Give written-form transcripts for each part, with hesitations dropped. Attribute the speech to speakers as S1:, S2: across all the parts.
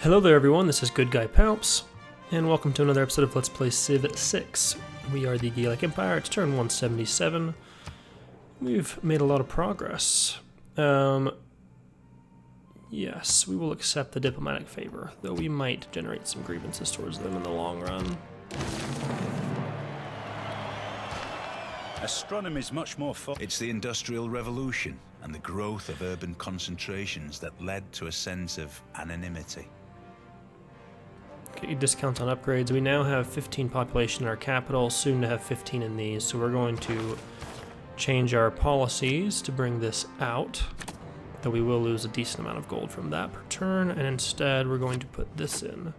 S1: Hello there everyone, this is GoodGuyPalps, and welcome to another episode of Let's Play Civ 6. We are the Gaelic Empire, it's turn 177. We've made a lot of progress. Yes, we will accept the diplomatic favor, though we might generate some grievances towards them in the long run.
S2: Astronomy is much more fun.
S3: It's the Industrial Revolution and the growth of urban concentrations that led to a sense of anonymity.
S1: Get your discounts on upgrades. We now have 15 population in our capital, soon to have 15 in these, so we're going to change our policies to bring this out, though we will lose a decent amount of gold from that per turn, and instead we're going to put this in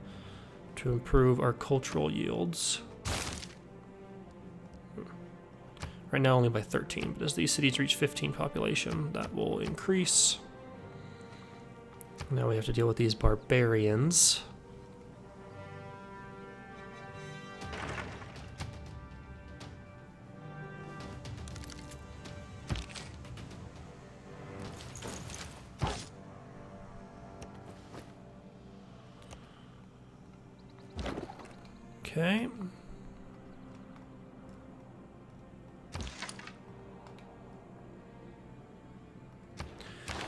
S1: to improve our cultural yields. Right now only by 13, but as these cities reach 15 population, that will increase. Now we have to deal with these barbarians. Okay.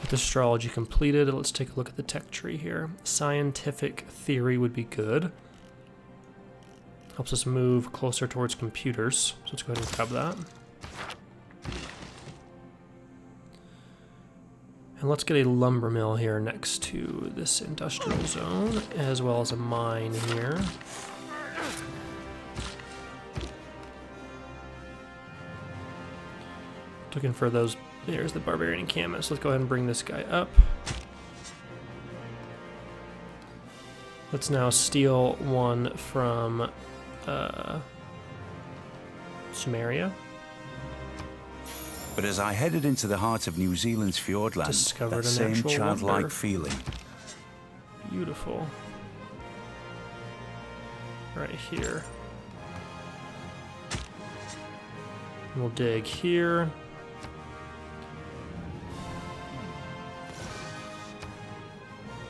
S1: With astrology completed, let's take a look at the tech tree here. Scientific theory would be good. Helps us move closer towards computers. So let's go ahead and grab that. And let's get a lumber mill here next to this industrial zone, as well as a mine here. Looking for those. There's the barbarian encampment. So let's go ahead and bring this guy up. Let's now steal one from Sumeria.
S3: But as I headed into the heart of New Zealand's fjordland,
S1: Discovered
S3: that
S1: an
S3: same
S1: actual
S3: childlike
S1: wonder.
S3: feeling.
S1: Beautiful. Right here. We'll dig here.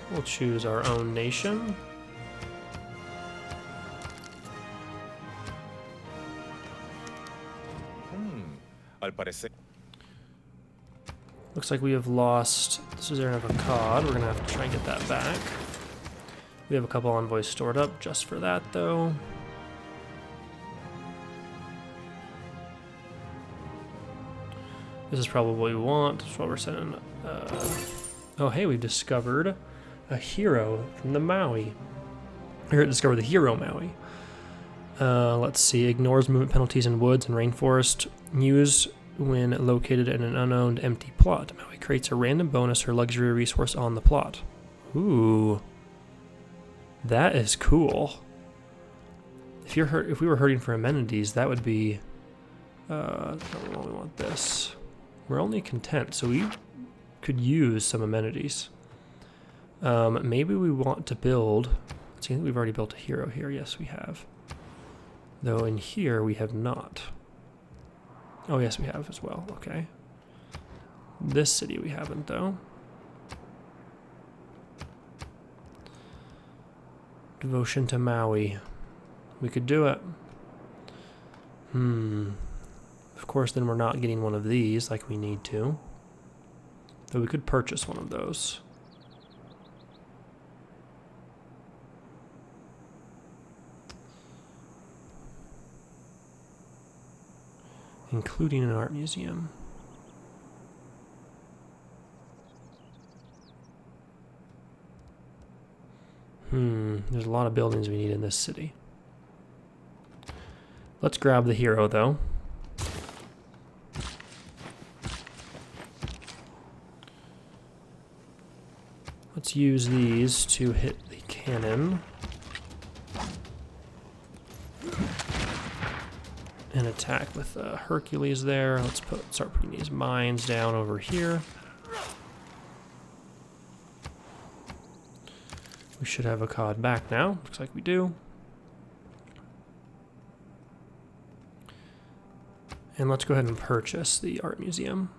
S1: We'll choose our own nation. Looks like we have lost Suzerain of Akkad. We're gonna have to try and get that back. We have a couple envoys stored up just for that, though. This is probably what we want. That's what we're sending. Oh, hey, we've discovered a hero from the Maui. Here, discovered the hero Maui. Let's see. Ignores movement penalties in woods and rainforest. Used when located in an unowned empty plot. Maui creates a random bonus or luxury resource on the plot. Ooh, that is cool. If we were hurting for amenities, that would be. I don't really want this. We're only content, so we could use some amenities. Maybe we want to build. See, I think we've already built a hero here. Yes, we have. Though in here we have not. Oh, yes, we have as well. Okay. This city we haven't, though. Devotion to Maui. We could do it. Of course, then we're not getting one of these like we need to. Though we could purchase one of those. Including an art museum. There's a lot of buildings we need in this city. Let's grab the hero, though. Let's use these to hit the cannon. And attack with Hercules there. Let's start putting these mines down over here. We should have a COD back now. Looks like we do. And let's go ahead and purchase the art museum.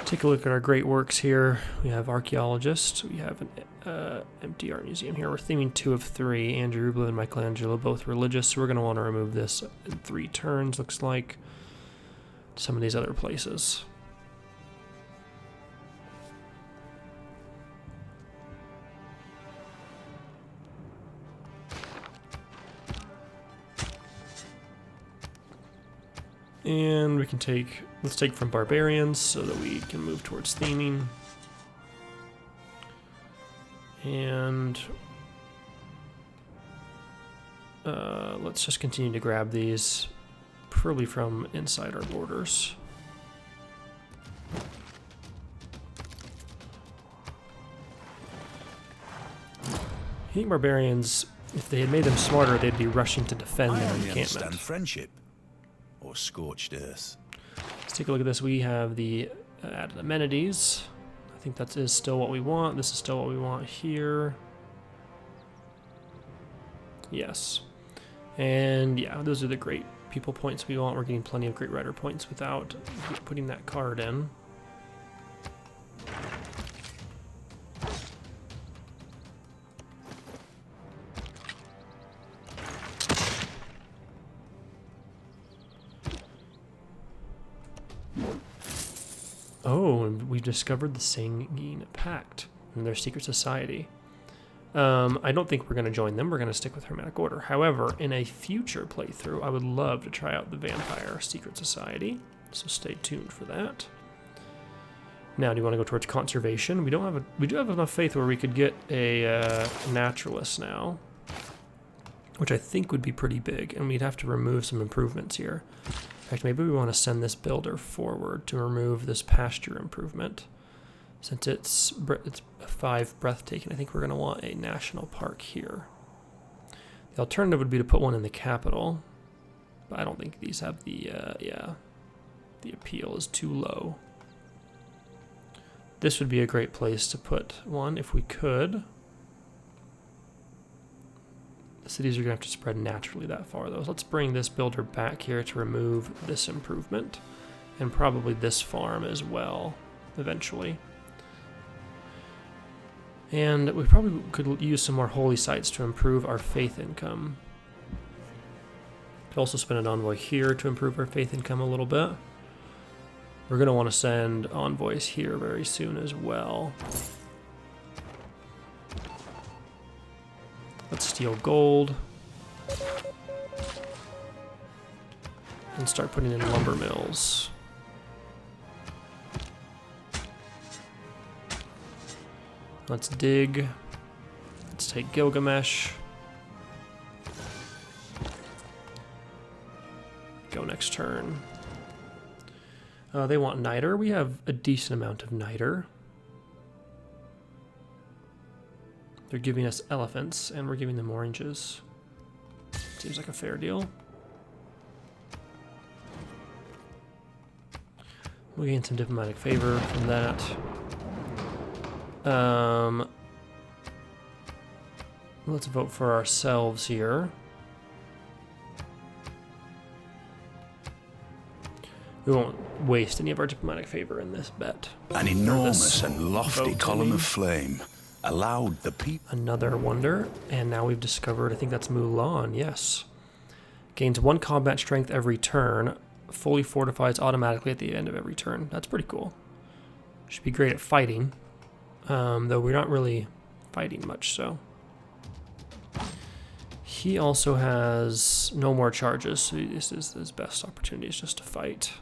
S1: Take a look at our great works here. We have Archaeologist. We have an empty art museum here. We're theming 2 of 3. Andrew Rublev and Michelangelo, both religious. So we're going to want to remove this in 3 turns, looks like. Some of these other places. And we can take, let's take from barbarians so that we can move towards theming. And let's just continue to grab these, preferably from inside our borders. I think barbarians, if they had made them smarter, they'd be rushing to defend their encampment.
S3: Understand friendship or scorched earth.
S1: Let's take a look at this. We have the added amenities. I think that is still what we want. This is still what we want here. Yes. And yeah, those are the great people points we want. We're getting plenty of great writer points without putting that card in. Oh, and we've discovered the Singing Pact and their secret society. I don't think we're going to join them. We're going to stick with Hermetic Order. However, in a future playthrough, I would love to try out the Vampire Secret Society. So stay tuned for that. Now, do you want to go towards conservation? We do have enough faith where we could get a naturalist now, which I think would be pretty big, and we'd have to remove some improvements here. In fact, maybe we want to send this builder forward to remove this pasture improvement. Since it's 5 breathtaking, I think we're going to want a national park here. The alternative would be to put one in the capital, but I don't think these have the, the appeal is too low. This would be a great place to put one if we could. The cities are going to have to spread naturally that far, though. So let's bring this builder back here to remove this improvement, and probably this farm as well, eventually. And we probably could use some more holy sites to improve our faith income. Could also spend an envoy here to improve our faith income a little bit. We're going to want to send envoys here very soon as well. Let's steal gold. And start putting in lumber mills. Let's dig. Let's take Gilgamesh. Go next turn. They want niter. We have a decent amount of niter. They're giving us elephants, and we're giving them oranges. Seems like a fair deal. We'll gain some diplomatic favor from that. Let's vote for ourselves here. We won't waste any of our diplomatic favor in this bet.
S3: An enormous and lofty column of flame allowed the people...
S1: Another wonder, and now we've discovered, I think that's Mulan, yes. Gains 1 combat strength every turn, fully fortifies automatically at the end of every turn. That's pretty cool. Should be great at fighting, though we're not really fighting much, so. He also has no more charges, so this is his best opportunity, is just to fight.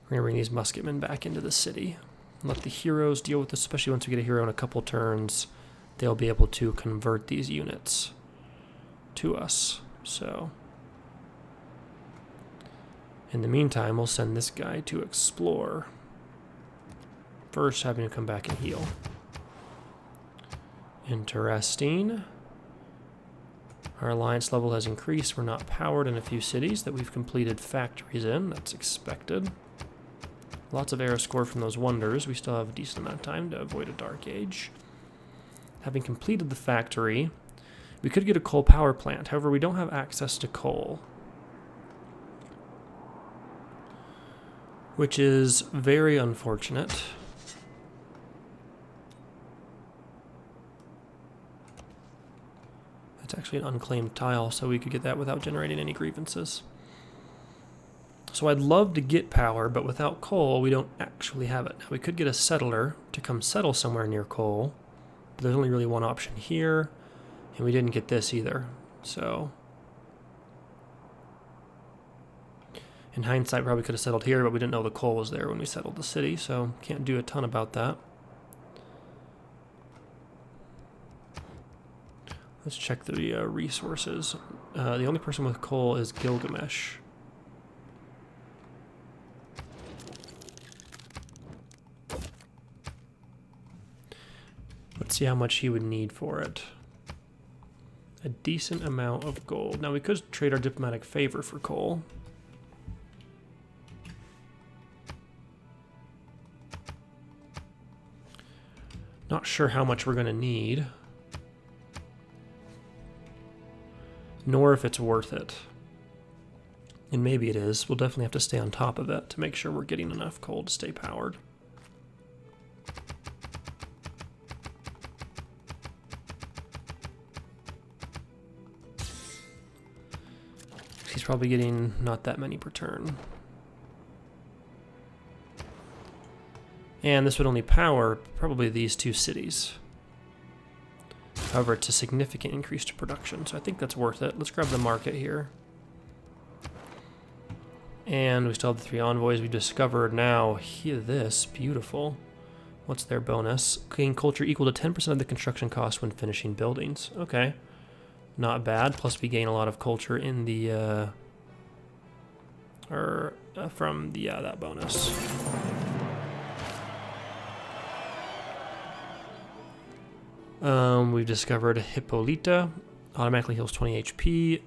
S1: We're going to bring these musketmen back into the city. Let the heroes deal with this, especially once we get a hero in a couple turns. They'll be able to convert these units to us. So, in the meantime, we'll send this guy to explore. First, having to come back and heal. Interesting. Our alliance level has increased. We're not powered in a few cities that we've completed factories in. That's expected. Lots of arrow score from those wonders. We still have a decent amount of time to avoid a dark age. Having completed the factory, we could get a coal power plant. However, we don't have access to coal. which is very unfortunate. It's actually an unclaimed tile, so we could get that without generating any grievances. So I'd love to get power, but without coal, we don't actually have it. Now, we could get a settler to come settle somewhere near coal, but there's only really one option here, and we didn't get this either. So, in hindsight, probably could have settled here, but we didn't know the coal was there when we settled the city, so can't do a ton about that. Let's check the resources. The only person with coal is Gilgamesh. Let's see how much he would need for it. A decent amount of gold. Now we could trade our diplomatic favor for coal. Not sure how much we're going to need. Nor if it's worth it. And maybe it is. We'll definitely have to stay on top of it to make sure we're getting enough coal to stay powered. He's probably getting not that many per turn. And this would only power probably these two cities. However, it's a significant increase to production, so I think that's worth it. Let's grab the market here. And we still have the 3 envoys. We discovered now here this, beautiful. What's their bonus? Gain culture equal to 10% of the construction cost when finishing buildings. Okay. Not bad. Plus we gain a lot of culture in the, from the, that bonus. We've discovered Hippolyta. Automatically heals 20 HP.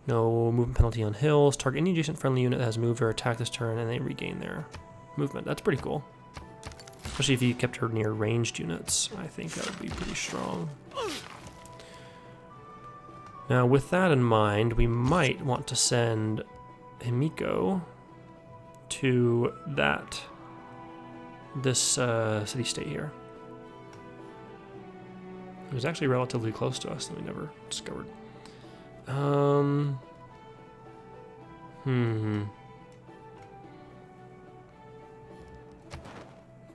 S1: No movement penalty on hills. Target any adjacent friendly unit that has moved or attacked this turn and they regain their movement. That's pretty cool. Especially if you kept her near ranged units. I think that would be pretty strong. Now with that in mind, we might want to send Himiko to this city-state here. It was actually relatively close to us that we never discovered.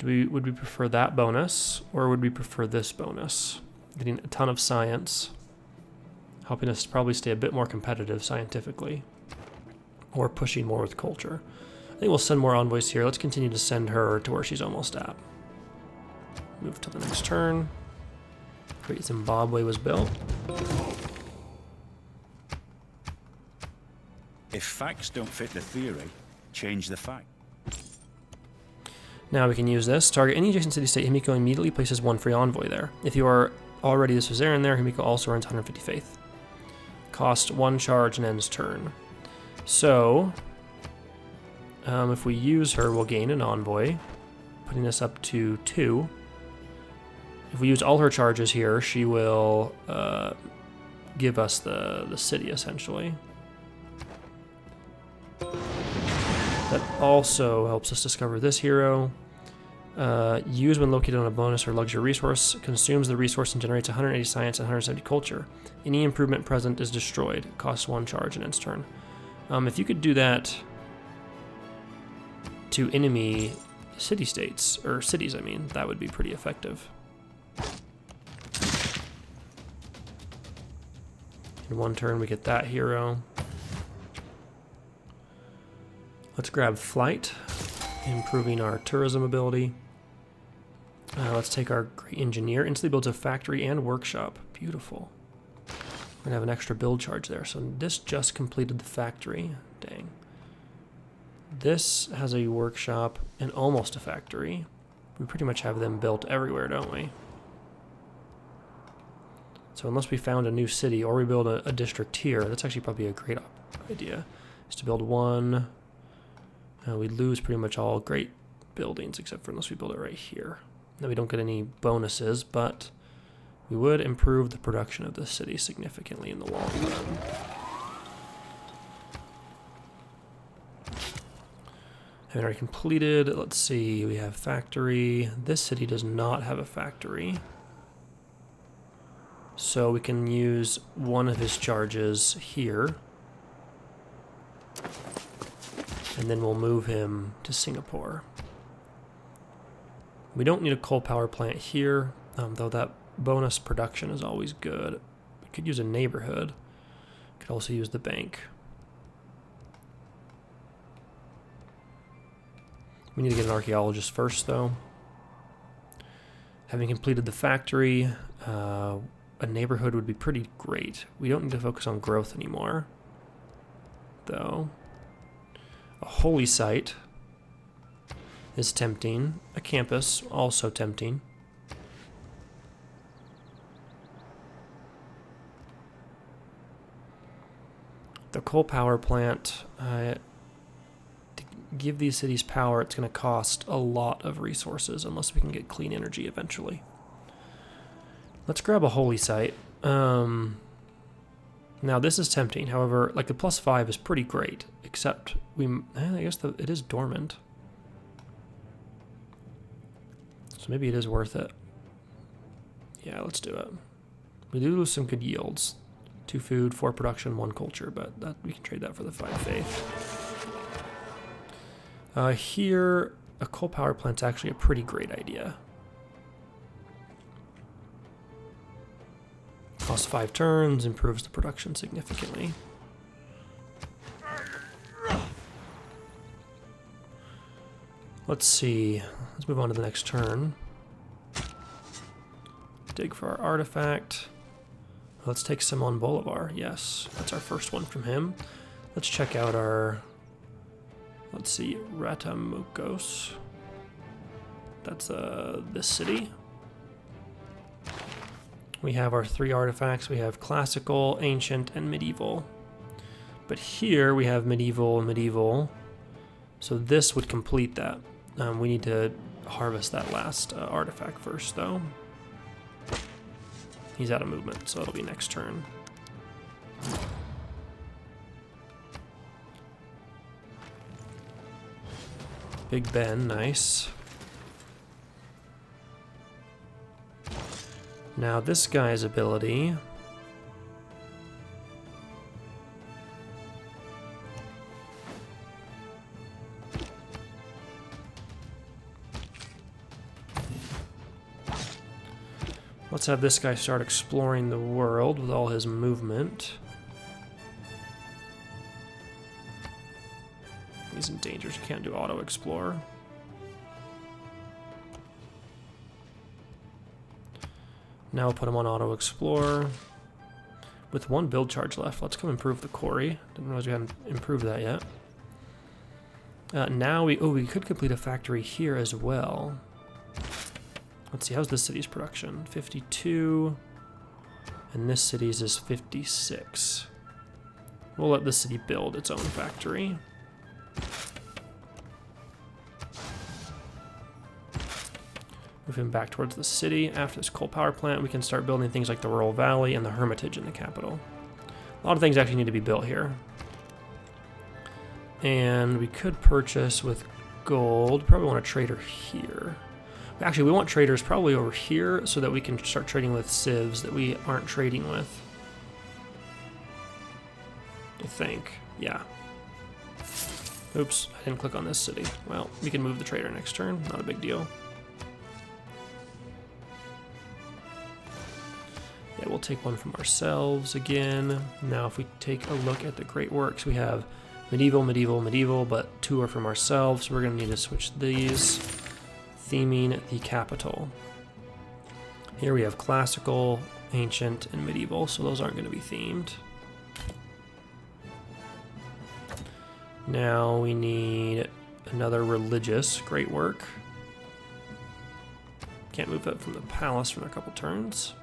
S1: Would we prefer that bonus, or would we prefer this bonus? Getting a ton of science, helping us probably stay a bit more competitive scientifically, or pushing more with culture. I think we'll send more envoys here. Let's continue to send her to where she's almost at. Move to the next turn. Great Zimbabwe was built.
S3: If facts don't fit the theory, change the fact.
S1: Now we can use this. Target any adjacent city-state. Himiko immediately places 1 free envoy there. If you are already the suzerain there, Himiko also earns 150 faith. Cost 1 charge and ends turn. So, if we use her, we'll gain an envoy, putting us up to 2. If we use all her charges here, she will give us the city, essentially. That also helps us discover this hero. Use when located on a bonus or luxury resource. Consumes the resource and generates 180 science and 170 culture. Any improvement present is destroyed. Costs 1 charge and ends turn. If you could do that to enemy city-states, or cities, I mean, that would be pretty effective. In 1 turn, we get that hero. Let's grab Flight, improving our tourism ability. Let's take our Great Engineer. Instantly builds a factory and workshop. Beautiful. We're going to have an extra build charge there. So this just completed the factory. Dang. This has a workshop and almost a factory. We pretty much have them built everywhere, don't we? So unless we found a new city or we build a district here, that's actually probably a great idea, is to build 1. We lose pretty much all great buildings except for unless we build it right here. Now we don't get any bonuses, but we would improve the production of the city significantly in the long run. Already completed. Let's see, we have factory. This city does not have a factory. So we can use one of his charges here. And then we'll move him to Singapore. We don't need a coal power plant here, though that bonus production is always good. We could use a neighborhood. Could also use the bank. We need to get an archaeologist first, though. Having completed the factory, a neighborhood would be pretty great. We don't need to focus on growth anymore, though. A holy site is tempting. A campus, also tempting. The coal power plant, to give these cities power, it's going to cost a lot of resources unless we can get clean energy eventually. Let's grab a holy site. Now this is tempting. However, like the +5 is pretty great, except I guess it is dormant. So maybe it is worth it. Yeah, let's do it. We do lose some good yields. 2 food, 4 production, 1 culture, but we can trade that for the 5 faith. Here, a coal power plant's actually a pretty great idea. Costs 5 turns, improves the production significantly. Let's see. Let's move on to the next turn. Dig for our artifact. Let's take Simon Bolivar. Yes, that's our first one from him. Let's check out our... Let's see, Ratamukos. That's this city. We have our 3 artifacts. We have classical, ancient, and medieval. But here we have medieval and medieval. So this would complete that. We need to harvest that last artifact first, though. He's out of movement, so it'll be next turn. Big Ben, nice. Now this guy's ability... Let's have this guy start exploring the world with all his movement. He's in danger, so can't do auto-explore. Now we'll put him on auto-explore. With 1 build charge left, let's come improve the quarry. Didn't realize we hadn't improved that yet. Now we could complete a factory here as well. Let's see, how's this city's production? 52, and this city's is 56. We'll let this city build its own factory. Move him back towards the city. After this coal power plant, we can start building things like the Rural Valley and the Hermitage in the capital. A lot of things actually need to be built here. And we could purchase with gold. Probably want a trader here. Actually, we want traders probably over here so that we can start trading with civs that we aren't trading with. I think. Yeah. Oops, I didn't click on this city. Well, we can move the trader next turn. Not a big deal. Yeah, we'll take one from ourselves again. Now, if we take a look at the great works, we have medieval, medieval, medieval, but 2 are from ourselves. So we're going to need to switch these. Theming the capital. Here we have classical, ancient, and medieval, so those aren't going to be themed. Now we need another religious great work. Can't move that from the palace for a couple turns.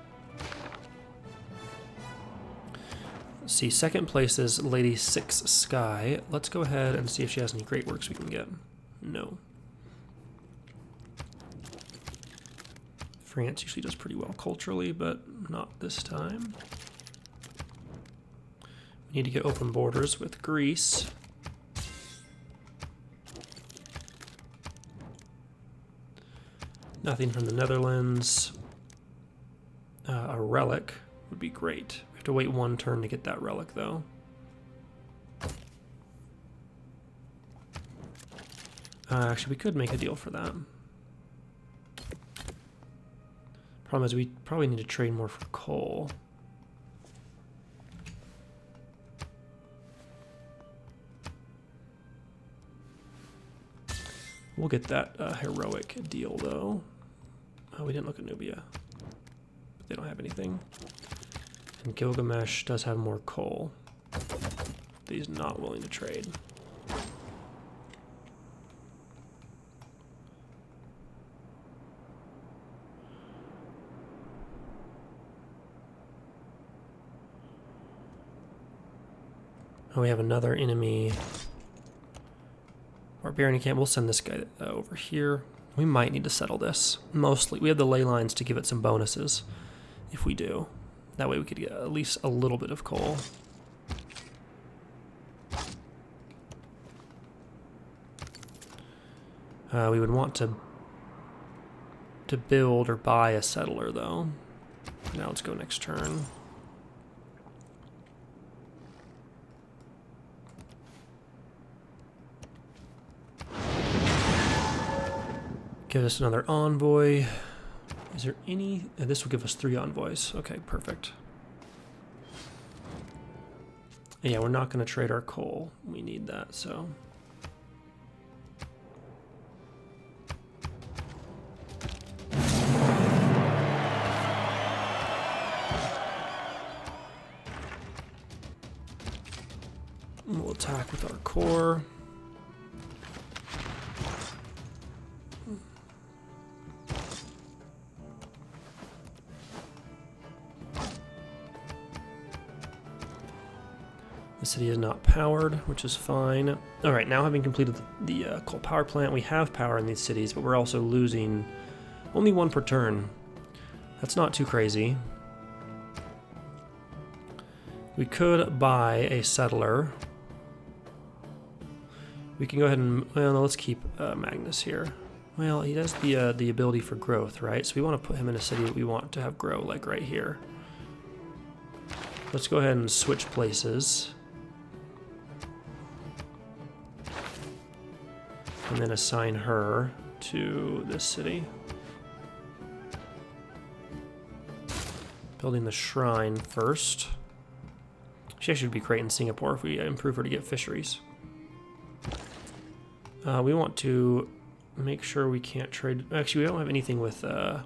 S1: Let's see, second place is Lady Six Sky. Let's go ahead and see if she has any great works we can get. No. France usually does pretty well culturally, but not this time. We need to get open borders with Greece. Nothing from the Netherlands. A relic would be great. We have to wait one turn to get that relic, though. Actually, we could make a deal for that. Problem is, we probably need to trade more for coal. We'll get that heroic deal, though. Oh, we didn't look at Nubia. But they don't have anything. And Gilgamesh does have more coal. But he's not willing to trade. Oh, we have another enemy. Barbarian camp. We'll send this guy over here. We might need to settle this. Mostly. We have the ley lines to give it some bonuses. If we do. That way we could get at least a little bit of coal. We would want to build or buy a settler, though. Now let's go next turn. Give us another envoy. Is there any... this will give us 3 envoys. Okay, perfect. Yeah, we're not going to trade our coal. We need that, so... we'll attack with our core. The city is not powered, which is fine. Alright, now having completed the coal power plant, we have power in these cities, but we're also losing only 1 per turn. That's not too crazy. We could buy a settler. We can go ahead and... well, no, let's keep Magnus here. Well, he has the ability for growth, right? So we want to put him in a city that we want to have grow, like right here. Let's go ahead and switch places. And then assign her to this city. Building the shrine first. She actually would be great in Singapore if we improve her to get fisheries. We want to make sure we can't trade... actually, we don't have anything with Nubia,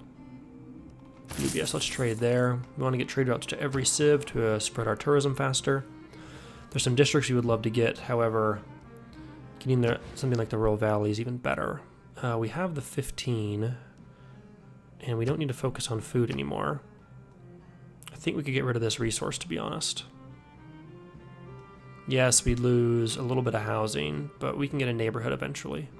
S1: so let's trade there. We want to get trade routes to every civ to spread our tourism faster. There's some districts we would love to get, however... getting there, something like the Rural Valley is even better. We have the 15, and we don't need to focus on food anymore. I think we could get rid of this resource, to be honest. Yes, we lose a little bit of housing, but we can get a neighborhood eventually.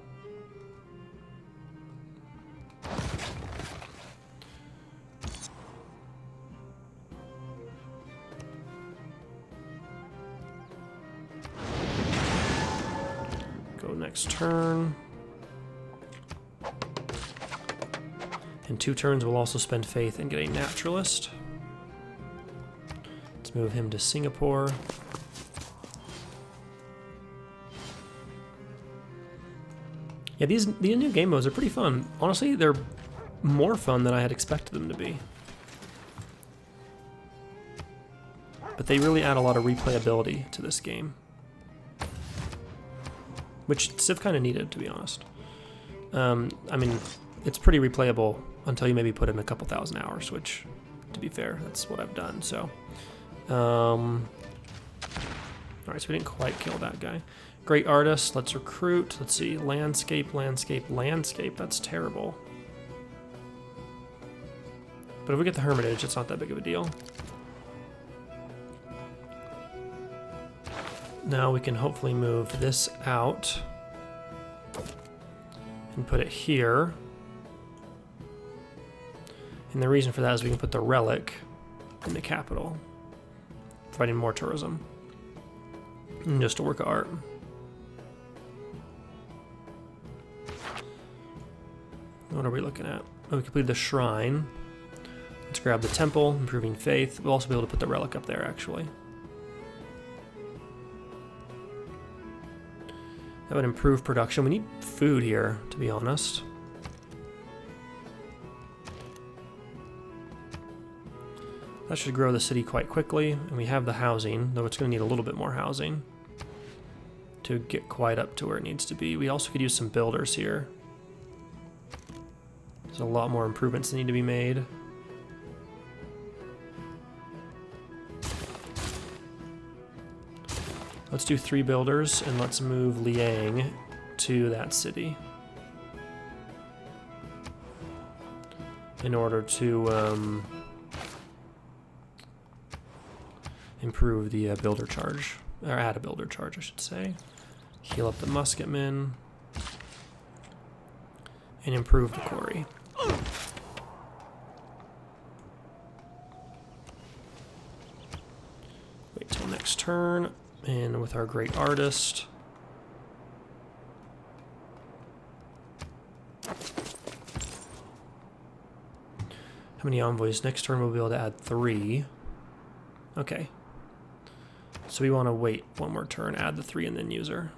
S1: Next turn. In 2 turns, we'll also spend faith and get a naturalist. Let's move him to Singapore. Yeah, these new game modes are pretty fun. Honestly, they're more fun than I had expected them to be. But they really add a lot of replayability to this game. Which Civ kind of needed, to be honest. I mean, it's pretty replayable until you maybe put in a couple thousand hours, which, to be fair, that's what I've done, so. Alright, so we didn't quite kill that guy. Great artist, let's recruit. Let's see, landscape, landscape, landscape. That's terrible. But if we get the Hermitage, it's not that big of a deal. Now we can hopefully move this out and put it here. And the reason for that is we can put the relic in the capital, providing more tourism. And just a work of art. What are we looking at? we completed the shrine. Let's grab the temple, improving faith. We'll also be able to put the relic up there, actually. That would improve production. We need food here, to be honest. That should grow the city quite quickly, and we have the housing, though it's going to need a little bit more housing to get quite up to where it needs to be. We also could use some builders here. There's a lot more improvements that need to be made. Let's do 3 builders, and let's move Liang to that city in order to improve the builder charge, or add a builder charge, I should say. Heal up the musketmen, and improve the quarry. Wait till next turn. And with our great artist. How many envoys? Next turn we'll be able to add 3. Okay. So we want to wait one more turn, add the 3, and then use her.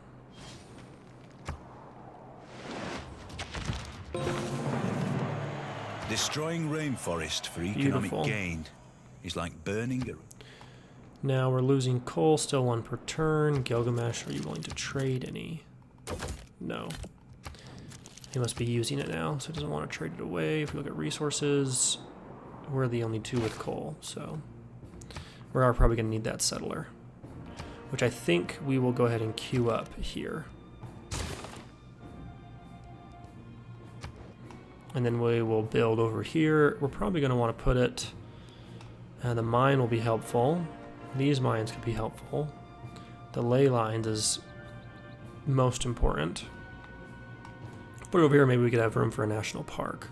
S3: Destroying rainforest for economic gain is like burning a...
S1: Now we're losing coal, still 1 per turn. Gilgamesh, are you willing to trade any? No. He must be using it now, so he doesn't want to trade it away. If we look at resources, we're the only 2 with coal, so we are probably going to need that settler, which I think we will go ahead and queue up here. And then we will build over here. We're probably going to want to put it... the mine will be helpful. These mines could be helpful. The ley lines is most important. Put it over here, maybe we could have room for a national park.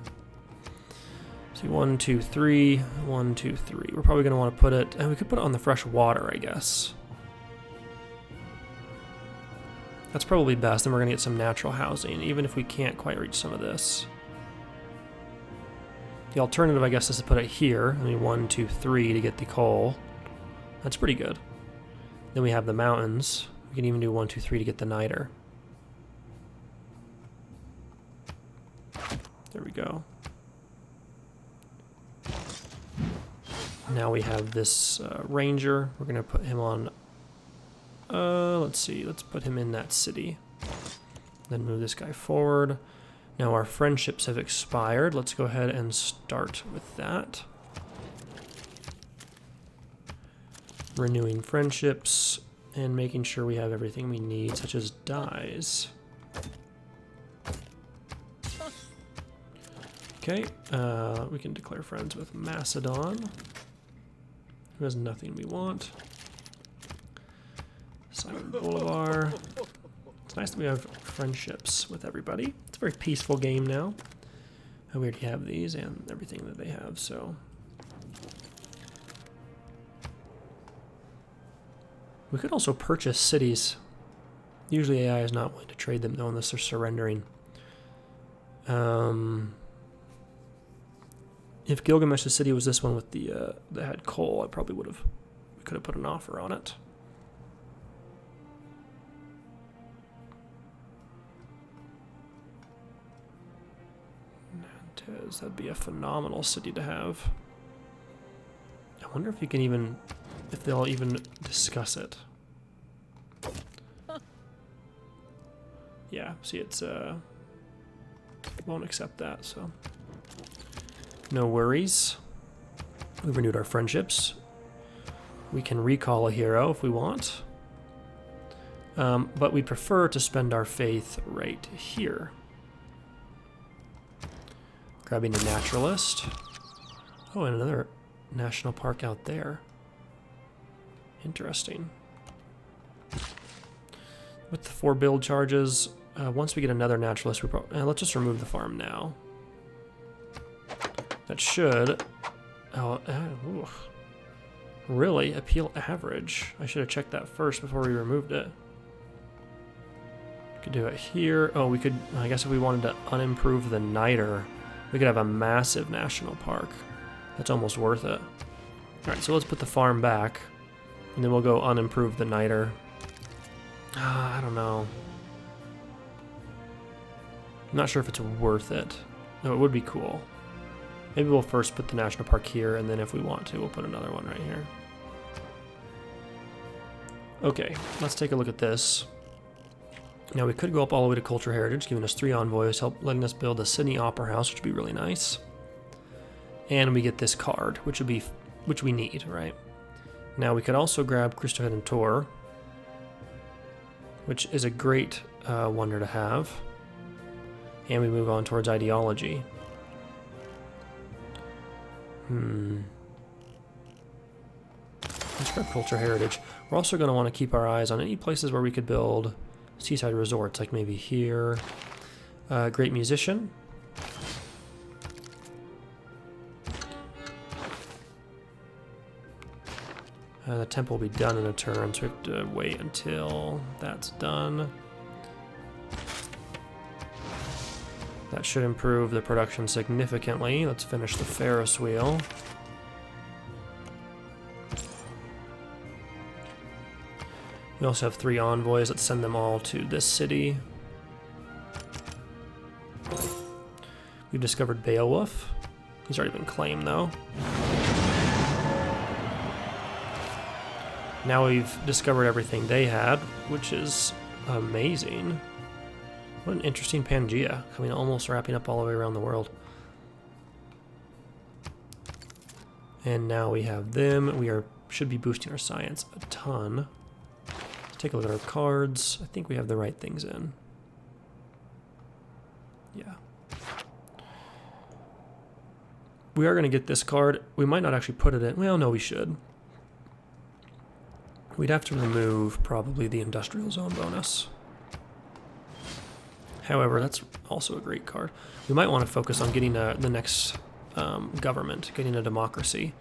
S1: See, 1, 2, 3, 1, 2, 3. We're probably going to want to put it, and we could put it on the fresh water, I guess. That's probably best, and we're going to get some natural housing, even if we can't quite reach some of this. The alternative, I guess, is to put it here. I mean, 1, 2, 3 to get the coal. That's pretty good. Then we have the mountains. We can even do 1, 2, 3 to get the niter. There we go. Now we have this ranger. We're going to put him on... let's see. Let's put him in that city. Then move this guy forward. Now our friendships have expired. Let's go ahead and start with that. Renewing friendships and making sure we have everything we need, such as dyes. Okay, we can declare friends with Macedon, who has nothing we want. Simon Bolivar. It's nice that we have friendships with everybody. It's a very peaceful game now. We already have these and everything that they have, so... We could also purchase cities. Usually AI is not willing to trade them though unless they're surrendering. If Gilgamesh's city was this one with the that had coal, I probably would have. We could have put an offer on it. Nantes, that'd be a phenomenal city to have. I wonder if you can even. If they'll even discuss it. Yeah, see, it's won't accept that, so no worries. We've renewed our friendships. We can recall a hero if we want, but we prefer to spend our faith right here. Grabbing a naturalist. Oh, and another national park out there. Interesting. With the 4 build charges, once we get another naturalist, we let's just remove the farm now. That should... really? Appeal average. I should have checked that first before we removed it. Could do it here. Oh, we could... I guess if we wanted to unimprove the niter, We could have a massive national park. That's almost worth it. Alright, so let's put the farm back. And then we'll go unimproved the niter. I don't know. I'm not sure if it's worth it. No, it would be cool. Maybe we'll first put the national park here, and then if we want to, we'll put another one right here. Okay, let's take a look at this. Now we could go up all the way to Culture Heritage, giving us 3 envoys, letting us build a Sydney Opera House, which would be really nice. And we get this card, which we need, right? Now we could also grab Cristo Redentor, which is a great wonder to have. And we move on towards ideology. Let's grab Culture Heritage. We're also going to want to keep our eyes on any places where we could build seaside resorts, like maybe here. Great Musician. The temple will be done in a turn, so we have to wait until that's done. That should improve the production significantly. Let's finish the Ferris wheel. We also have 3 envoys. Let's send them all to this city. We've discovered Beowulf. He's already been claimed, though. Now we've discovered everything they had, which is amazing. What an interesting Pangea. I mean, almost wrapping up all the way around the world. And now we have them. We should be boosting our science a ton. Let's take a look at our cards. I think we have the right things in. Yeah. We are going to get this card. We might not actually put it in. Well, no, we should. We'd have to remove probably the industrial zone bonus. However, that's also a great card. We might want to focus on getting the next government, getting a democracy,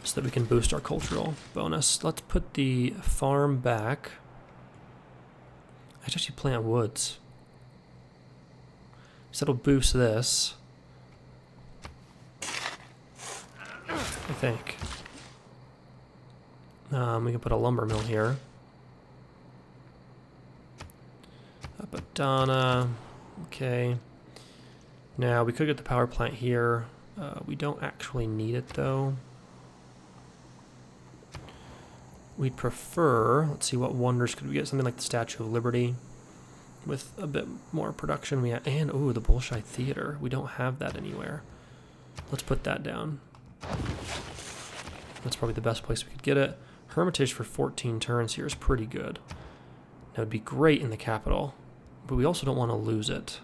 S1: so that we can boost our cultural bonus. Let's put the farm back. I should actually plant woods. So it'll boost this. I think. We can put a lumber mill here. Apadana. Okay. Now, we could get the power plant here. We don't actually need it, though. We'd prefer... Let's see, what wonders could we get? Something like the Statue of Liberty with a bit more production. And, ooh, the Bolshoi Theater. We don't have that anywhere. Let's put that down. That's probably the best place we could get it. Hermitage for 14 turns here is pretty good. That would be great in the capital, but we also don't want to lose it.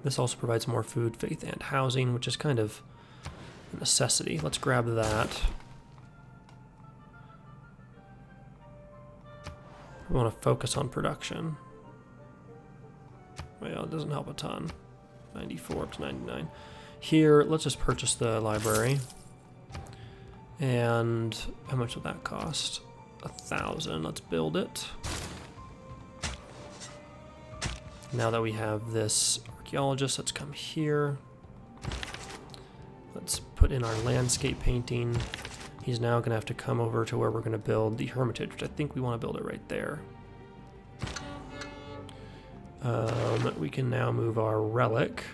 S1: This also provides more food, faith, and housing, which is kind of a necessity. Let's grab that. We want to focus on production. Well, it doesn't help a ton. 94 up to 99. Here, let's just purchase the library. And how much would that cost? 1,000. Let's build it. Now that we have this archaeologist, let's come here. Let's put in our landscape painting. He's now going to have to come over to where we're going to build the hermitage, which I think we want to build it right there. We can now move our relic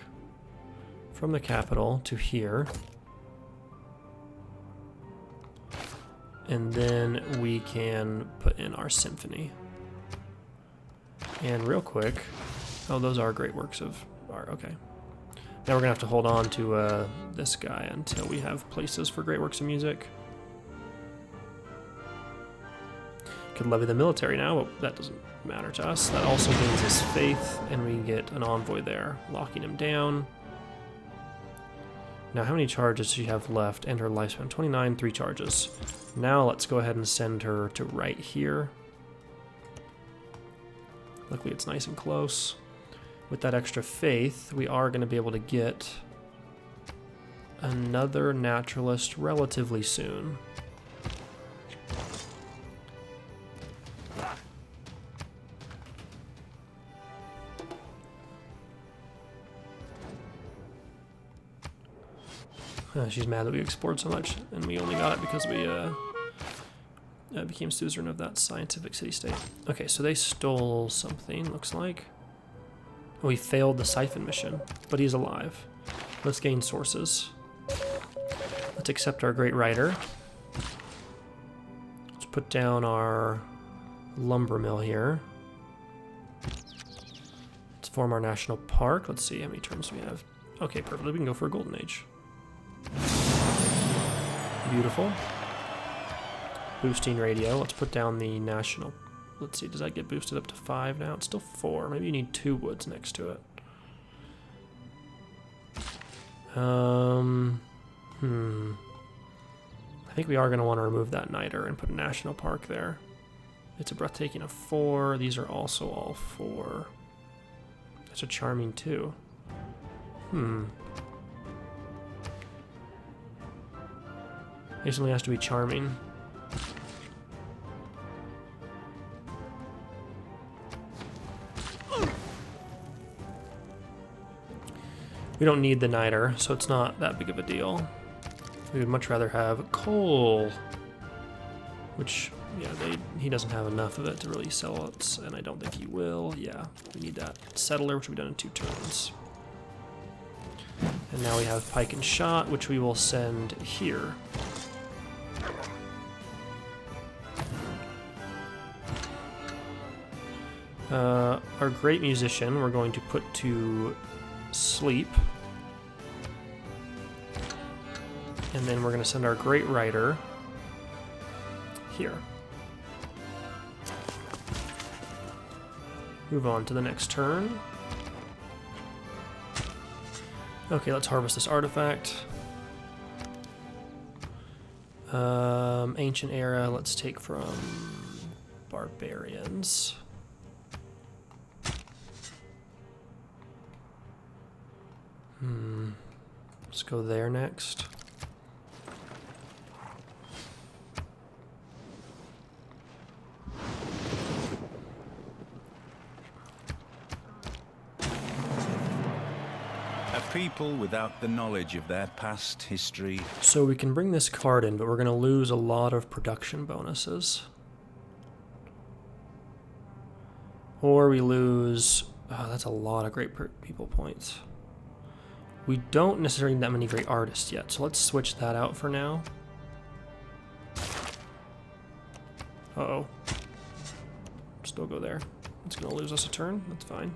S1: from the capital to here. And then we can put in our symphony. And real quick, oh, those are great works of art, okay. Now we're gonna have to hold on to this guy until we have places for great works of music. Could levy the military now, but that doesn't matter to us. That also gains his faith, and we get an envoy there, locking him down. Now, how many charges does she have left and her lifespan? 29, 3 charges. Now let's go ahead and send her to right here. Luckily, it's nice and close. With that extra faith, we are going to be able to get another naturalist relatively soon. She's mad that we explored so much, and we only got it because we became suzerain of that scientific city-state. Okay, so they stole something, looks like. Oh, he failed the siphon mission, but he's alive. Let's gain sources. Let's accept our great writer. Let's put down our lumber mill here. Let's form our national park. Let's see how many turns we have. Okay, perfectly. We can go for a golden age. Beautiful. Boosting radio. Let's put down the national. Let's see, does that get boosted up to 5 now? It's still 4. Maybe you need 2 woods next to it. I think we are going to want to remove that niter and put a national park there. It's a breathtaking of 4. These are also all 4. That's a charming 2. It only has to be charming. We don't need the niter, so it's not that big of a deal. We would much rather have coal, which, yeah, he doesn't have enough of it to really sell it, and I don't think he will. Yeah, we need that settler, which we've done in 2 turns. And now we have pike and shot, which we will send here. Our great musician, we're going to put to sleep. And then we're going to send our great writer here. Move on to the next turn. Okay, let's harvest this artifact. Ancient era, let's take from barbarians. Let's go there next.
S3: A people without the knowledge of their past history.
S1: So we can bring this card in, but we're going to lose a lot of production bonuses. Or we lose... Oh, that's a lot of great people points. We don't necessarily need that many great artists yet, so let's switch that out for now. Uh-oh. Still go there. It's going to lose us a turn. That's fine.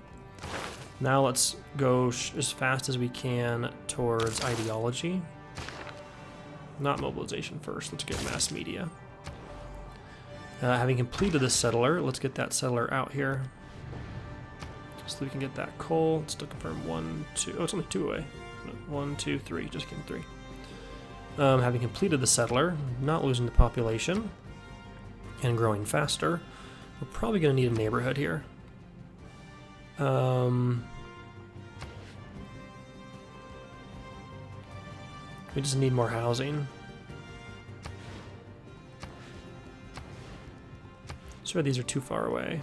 S1: Now let's go as fast as we can towards ideology. Not mobilization first. Let's get mass media. Having completed the settler, let's get that settler out here. So we can get that coal. Let's still confirm 1, 2. Oh, it's only 2 away. No, 1, 2, 3. Just getting 3. Having completed the settler, not losing the population, and growing faster, we're probably going to need a neighborhood here. We just need more housing. Sure, these are too far away.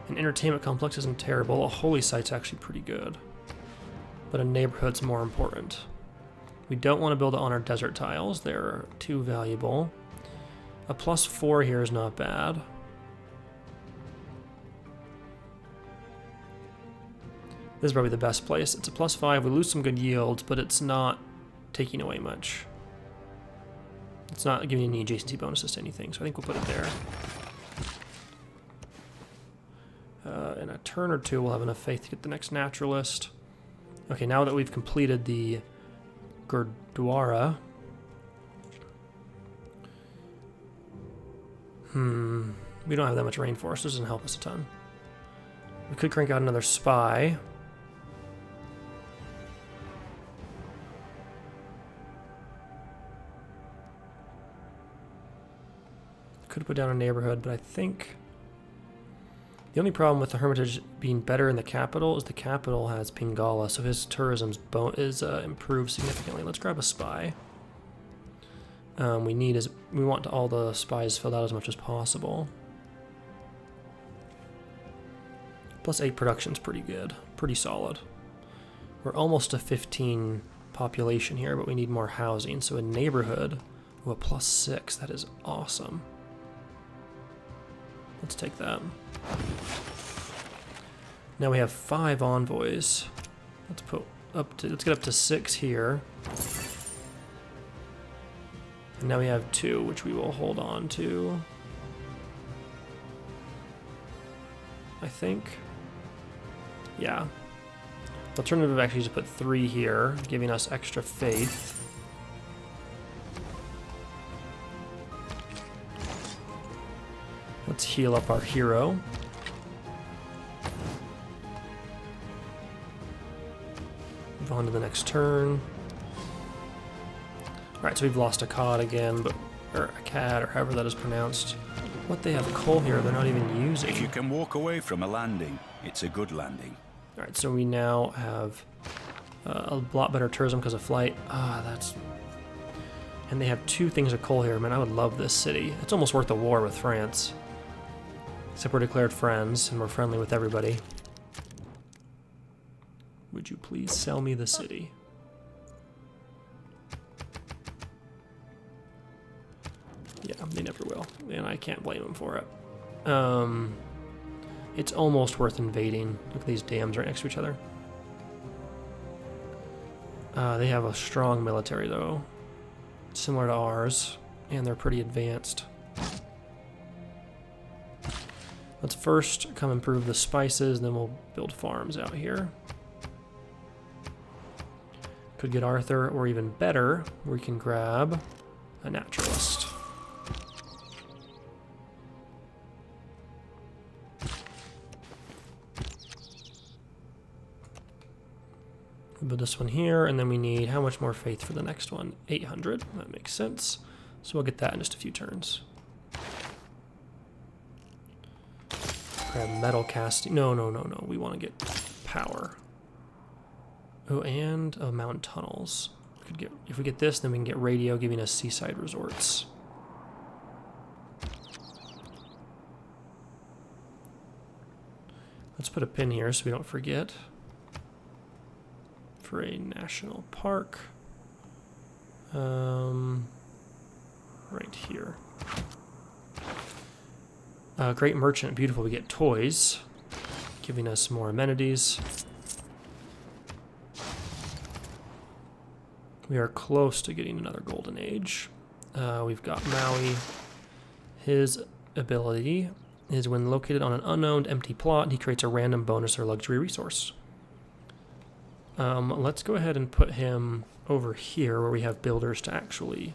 S1: An entertainment complex isn't terrible. A holy site's actually pretty good. But a neighborhood's more important. We don't want to build it on our desert tiles. They're too valuable. A +4 here is not bad. This is probably the best place. It's a +5. We lose some good yields, but it's not taking away much. It's not giving any adjacency bonuses to anything, so I think we'll put it there. In a turn or 2, we'll have enough faith to get the next naturalist. Okay, now that we've completed the Gurdwara, we don't have that much rainforest. This doesn't help us a ton. We could crank out another spy. Could put down a neighborhood, but I think the only problem with the Hermitage being better in the capital is the capital has Pangea, so his tourism's improved significantly. Let's grab a spy. We want all the spies filled out as much as possible. +8 production's pretty good, pretty solid. We're almost to 15 population here, but we need more housing. So a neighborhood, ooh, a +6, that is awesome. Let's take that. Now we have 5 envoys. Let's get up to 6 here. And now we have 2, which we will hold on to. I think. Yeah. Alternative actually just put 3 here, giving us extra faith. Let's heal up our hero. Move on to the next turn. Alright, so we've lost a cod again, or a cat, or however that is pronounced. What, they have coal here they're not even using.
S3: If you can walk away from a landing, it's a good landing.
S1: Alright, so we now have a lot better tourism because of flight. And they have 2 things of coal here. Man, I would love this city. It's almost worth a war with France. Except we're declared friends, and we're friendly with everybody. Would you please sell me the city? Yeah, they never will, and I can't blame them for it. It's almost worth invading. Look at these dams right next to each other. They have a strong military, though. Similar to ours, and they're pretty advanced. Let's first come improve the spices, and then we'll build farms out here. Could get Arthur, or even better, we can grab a naturalist. We'll build this one here, and then we need how much more faith for the next one? 800. That makes sense. So we'll get that in just a few turns. Grab metal casting. No. We want to get power. Oh, and mountain tunnels. If we get this, then we can get radio, giving us seaside resorts. Let's put a pin here so we don't forget. For a national park. Right here. Great merchant, beautiful. We get toys, giving us more amenities. We are close to getting another golden age. We've got Maui. His ability is when located on an unknown empty plot, he creates a random bonus or luxury resource. Let's go ahead and put him over here where we have builders to actually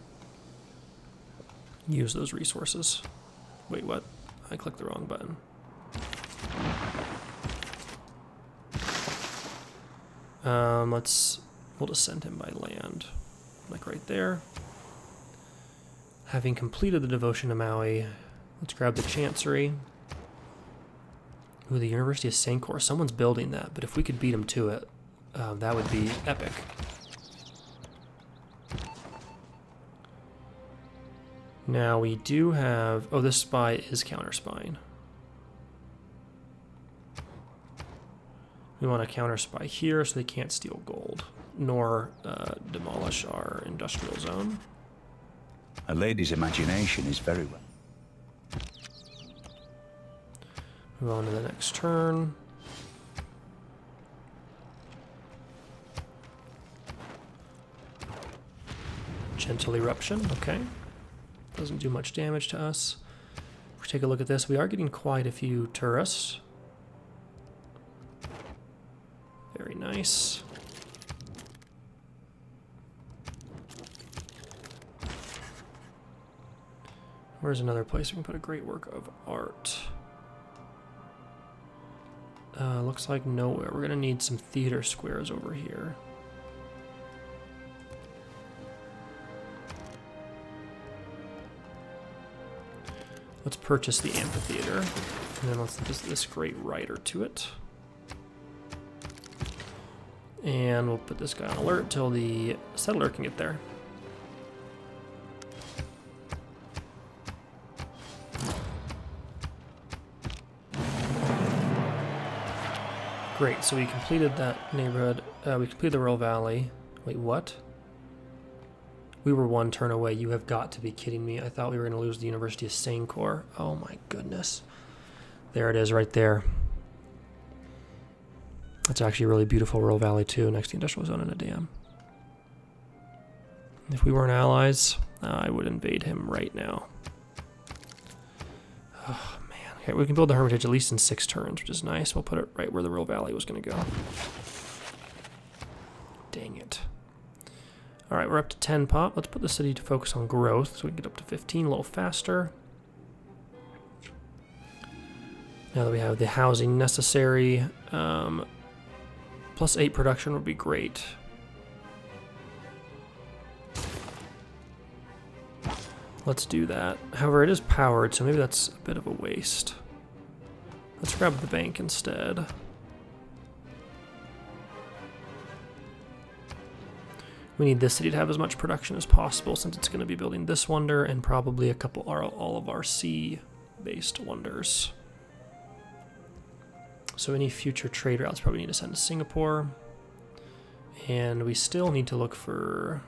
S1: use those resources. Wait, what? I clicked the wrong button. We'll just send him by land, like right there. Having completed the devotion to Maui, let's grab the Chancery. Ooh, the University of Sancor. Someone's building that, but if we could beat him to it, that would be epic. Now we do have... Oh, this spy is counter-spying. We want to counter-spy here so they can't steal gold, nor demolish our industrial zone.
S3: A lady's imagination is very well.
S1: Move on to the next turn. Gentle eruption, okay. Doesn't do much damage to us. If we take a look at this, we are getting quite a few tourists. Very nice. Where's another place we can put a great work of art? Looks like nowhere. We're gonna need some theater squares over here. Let's purchase the amphitheater, and then let's add this great writer to it. And we'll put this guy on alert till the settler can get there. Great, so we completed that neighborhood. We completed the Royal Valley, Wait, what? We were 1 turn away. You have got to be kidding me. I thought we were going to lose the University of Sancor. Oh my goodness. There it is right there. That's actually a really beautiful rural valley too, next to the industrial zone and a dam. If we weren't allies, I would invade him right now. Oh man. Okay, we can build the Hermitage at least in 6 turns, which is nice. We'll put it right where the rural valley was going to go. Dang it. Alright, we're up to 10 pop. Let's put the city to focus on growth so we can get up to 15 a little faster. Now that we have the housing necessary, plus 8 production would be great. Let's do that. However, it is powered, so maybe that's a bit of a waste. Let's grab the bank instead. We need this city to have as much production as possible since it's going to be building this wonder and probably a couple, all of our sea-based wonders. So any future trade routes probably need to send to Singapore. And we still need to look for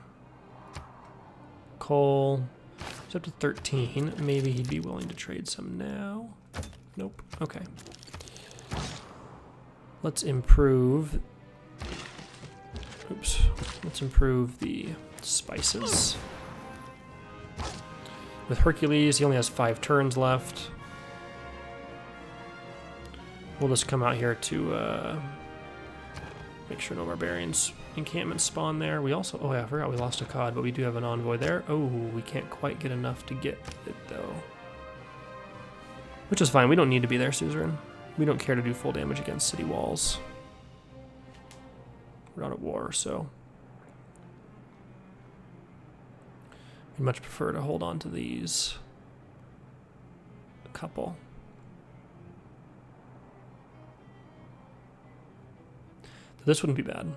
S1: coal. It's up to 13. Maybe he'd be willing to trade some now. Nope. Okay. Let's improve. Oops. Let's improve the spices. With Hercules, he only has 5 turns left. We'll just come out here to make sure no barbarians encampments spawn there. We also, oh yeah, I forgot we lost a cod, but we do have an envoy there. Oh, we can't quite get enough to get it though. Which is fine, we don't need to be there, Suzerain. We don't care to do full damage against city walls. We're not at war, so we'd much prefer to hold on to these a couple. So this wouldn't be bad.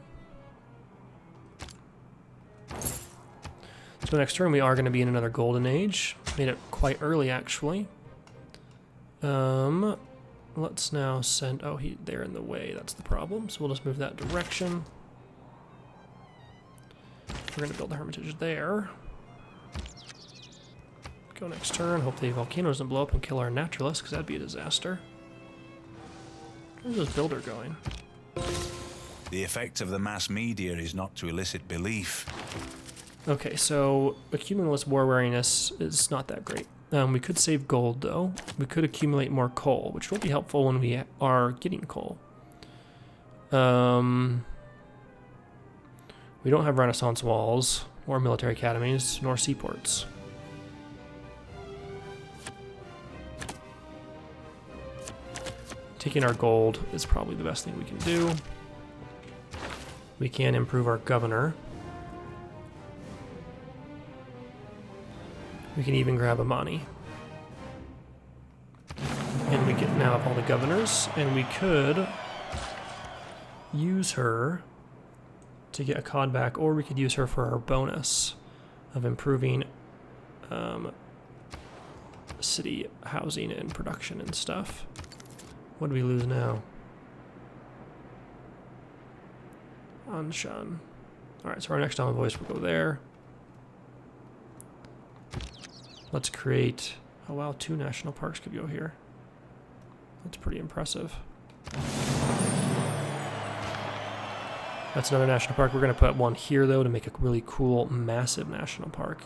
S1: So next turn we are going to be in another golden age. Made it quite early actually. Let's now send, oh, they're in the way, that's the problem. So we'll just move that direction. We're going to build the Hermitage there. Go next turn, hope the volcano doesn't blow up and kill our naturalist, because that'd be a disaster. Where's this builder going?
S3: The effect of the mass media is not to elicit belief.
S1: Okay, so accumulative war wariness is not that great. We could save gold, though. We could accumulate more coal, which will be helpful when we are getting coal. We don't have Renaissance walls, or military academies, nor seaports. Taking our gold is probably the best thing we can do. We can improve our governor. We can even grab Amani. And we can now have all the governors, and we could use her to get a cod back, or we could use her for our bonus of improving city housing and production and stuff. What do we lose now? Anshan. Alright, so our next envoys will go there. Let's create, oh wow, 2 national parks could go here. That's pretty impressive. That's another national park. We're going to put one here, though, to make a really cool, massive national park.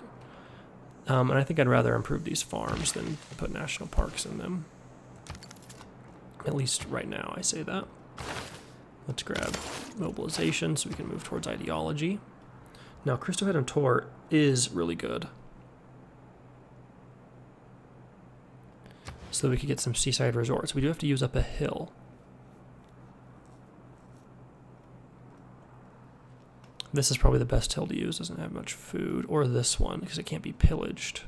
S1: And I think I'd rather improve these farms than put national parks in them. At least right now, I say that. Let's grab mobilization so we can move towards ideology. Now, Christohead and Tor is really good. So that we could get some seaside resorts. We do have to use up a hill. This is probably the best hill to use. Doesn't have much food. Or this one, because it can't be pillaged.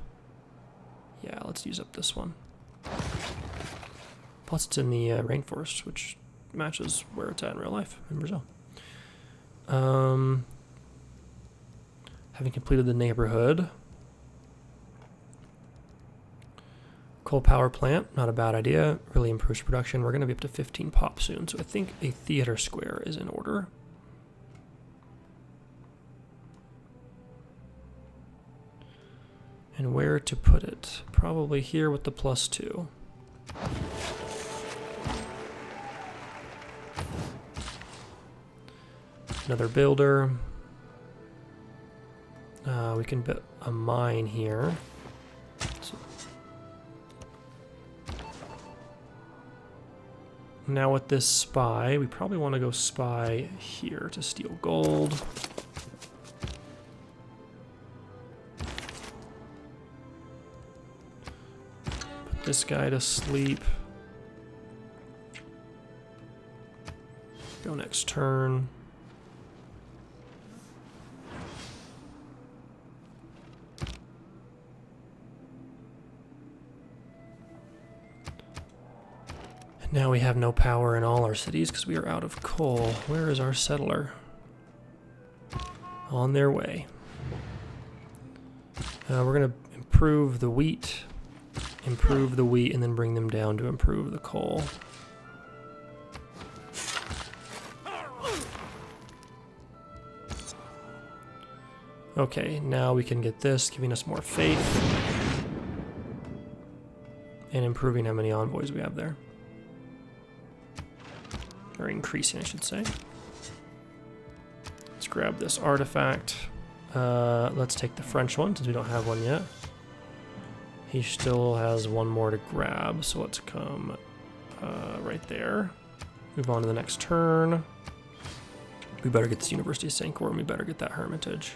S1: Yeah, let's use up this one. Plus it's in the rainforest, which matches where it's at in real life in Brazil. Having completed the neighborhood. Coal power plant, not a bad idea. Really improves production. We're going to be up to 15 pop soon, so I think a theater square is in order. And where to put it? Probably here with the +2. Another builder. We can put a mine here. So now with this spy, we probably want to go spy here to steal gold. Put this guy to sleep. Go next turn. Now we have no power in all our cities because we are out of coal. Where is our settler? On their way. We're going to improve the wheat, and then bring them down to improve the coal. Okay, now we can get this, giving us more faith, and improving how many envoys we have there. Or increasing, I should say. Let's grab this artifact. Let's take the French one, since we don't have one yet. He still has one more to grab, so let's come right there. Move on to the next turn. We better get this University of St. and we better get that Hermitage.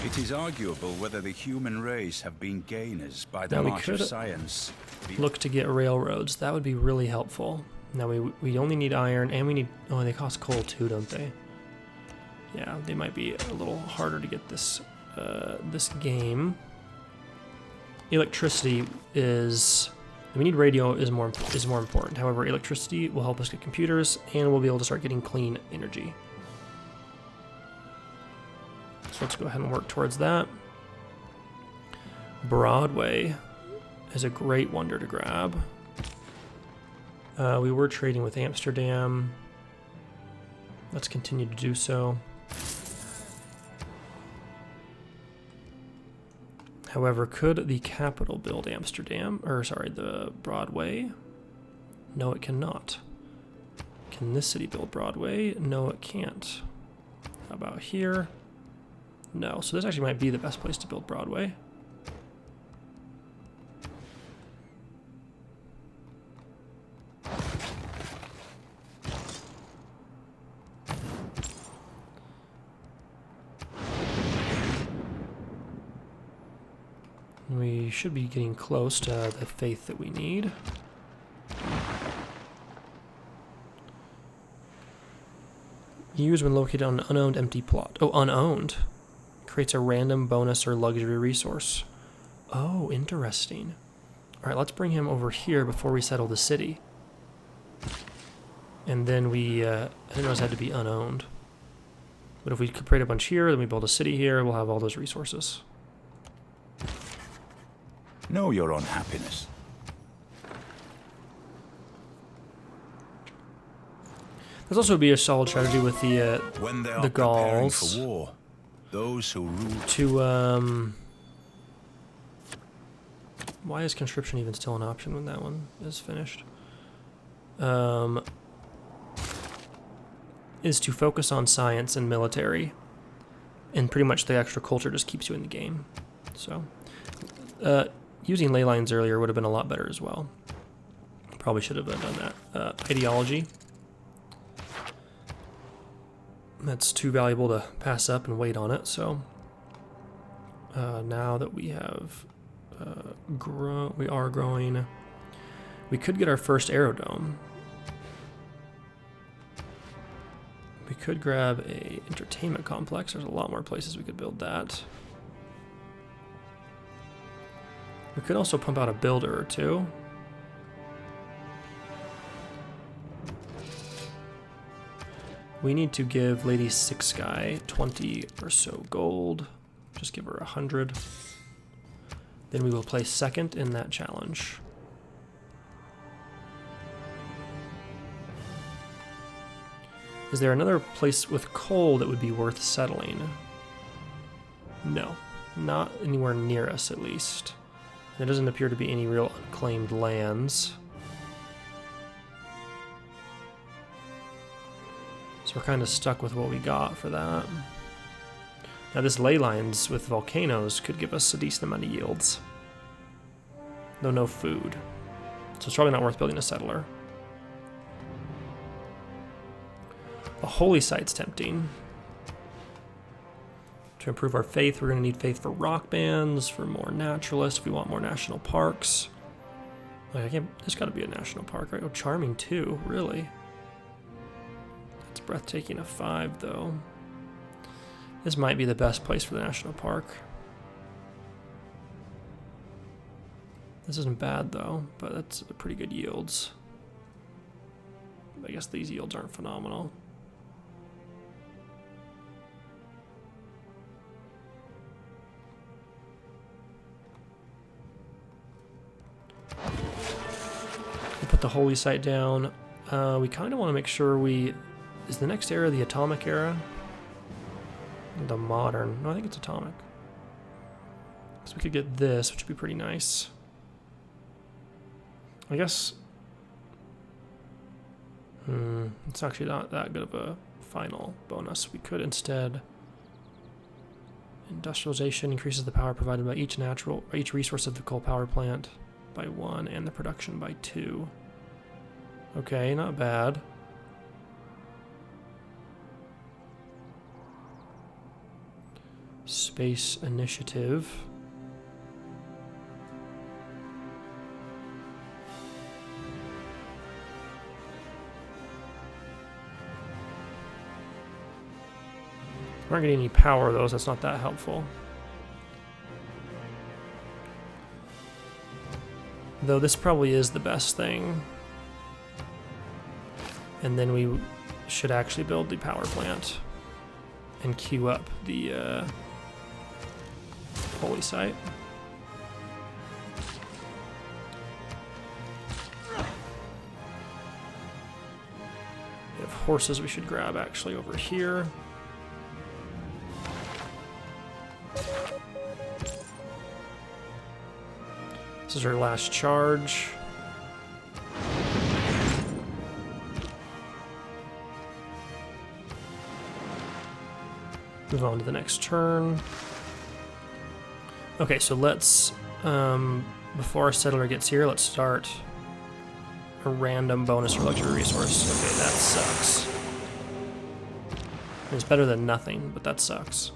S3: It is arguable whether the human race have been gainers by the march of science.
S1: Look to get railroads. That would be really helpful. Now we only need iron, and we need... Oh, they cost coal too, don't they? Yeah, they might be a little harder to get this this game. Electricity is... We need radio is more important. However, electricity will help us get computers, and we'll be able to start getting clean energy. So let's go ahead and work towards that. Broadway is a great wonder to grab. We were trading with Amsterdam. Let's continue to do so. However, could the capital build Amsterdam? Or sorry, the Broadway? No, it cannot. Can this city build Broadway? No, it can't. How about here? No, so this actually might be the best place to build Broadway. We should be getting close to the faith that we need. Used when located on an unowned empty plot. Oh, unowned. Creates a random bonus or luxury resource. Oh, interesting. Alright, let's bring him over here before we settle the city. And then we, I didn't know it had to be unowned. But if we create a bunch here, then we build a city here, we'll have all those resources.
S3: Know your own happiness.
S1: This also would be a solid strategy with the Gauls.
S3: For war, those who rule
S1: to why is conscription even still an option when that one is finished? Is to focus on science and military, and pretty much the extra culture just keeps you in the game. So, using ley lines earlier would have been a lot better as well. Probably should have done that. Ideology. That's too valuable to pass up and wait on it, so now that we have we are growing, we could get our first aerodome. We could grab a entertainment complex. There's a lot more places we could build that. We could also pump out a builder or two. We need to give Lady Six Sky 20 or so gold. Just give her 100. Then we will place second in that challenge. Is there another place with coal that would be worth settling? No. Not anywhere near us, at least. There doesn't appear to be any real unclaimed lands. So we're kind of stuck with what we got for that. Now this ley lines with volcanoes could give us a decent amount of yields. Though no food. So it's probably not worth building a settler. A holy site's tempting. To improve our faith, we're going to need faith for rock bands, for more naturalists, if we want more national parks. Like, I can't, there's got to be a national park, right? Oh, charming too, really? That's breathtaking of 5, though. This might be the best place for the national park. This isn't bad, though, but that's pretty good yields. I guess these yields aren't phenomenal. Put the holy site down. We kind of want to make sure we... Is the next era the atomic era? The modern. No, I think it's atomic. So we could get this, which would be pretty nice. I guess... it's actually not that good of a final bonus. We could instead... Industrialization increases the power provided by each resource of the coal power plant by 1 and the production by 2. Okay, not bad. Space initiative. We're not getting any power of those, that's not that helpful. Though this probably is the best thing. And then we should actually build the power plant and queue up the holy site. We have horses we should grab actually over here. This is our last charge. Move on to the next turn. Okay, so let's, before our settler gets here, let's start a random bonus for luxury resource. Okay, that sucks. It's better than nothing, but that sucks.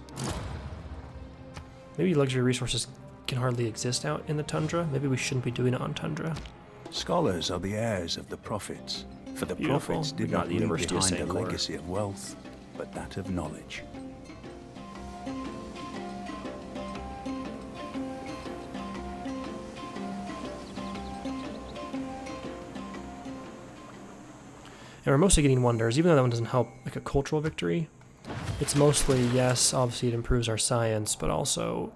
S1: Maybe luxury resources can hardly exist out in the tundra. Maybe we shouldn't be doing it on tundra.
S3: Scholars are the heirs of the prophets, for the
S1: Beautiful.
S3: prophets did
S1: We got
S3: not
S1: the
S3: leave
S1: University of
S3: behind a
S1: St. Clair.
S3: legacy of wealth, but that of knowledge.
S1: And we're mostly getting wonders, even though that one doesn't help like a cultural victory. It's mostly, yes, obviously it improves our science, but also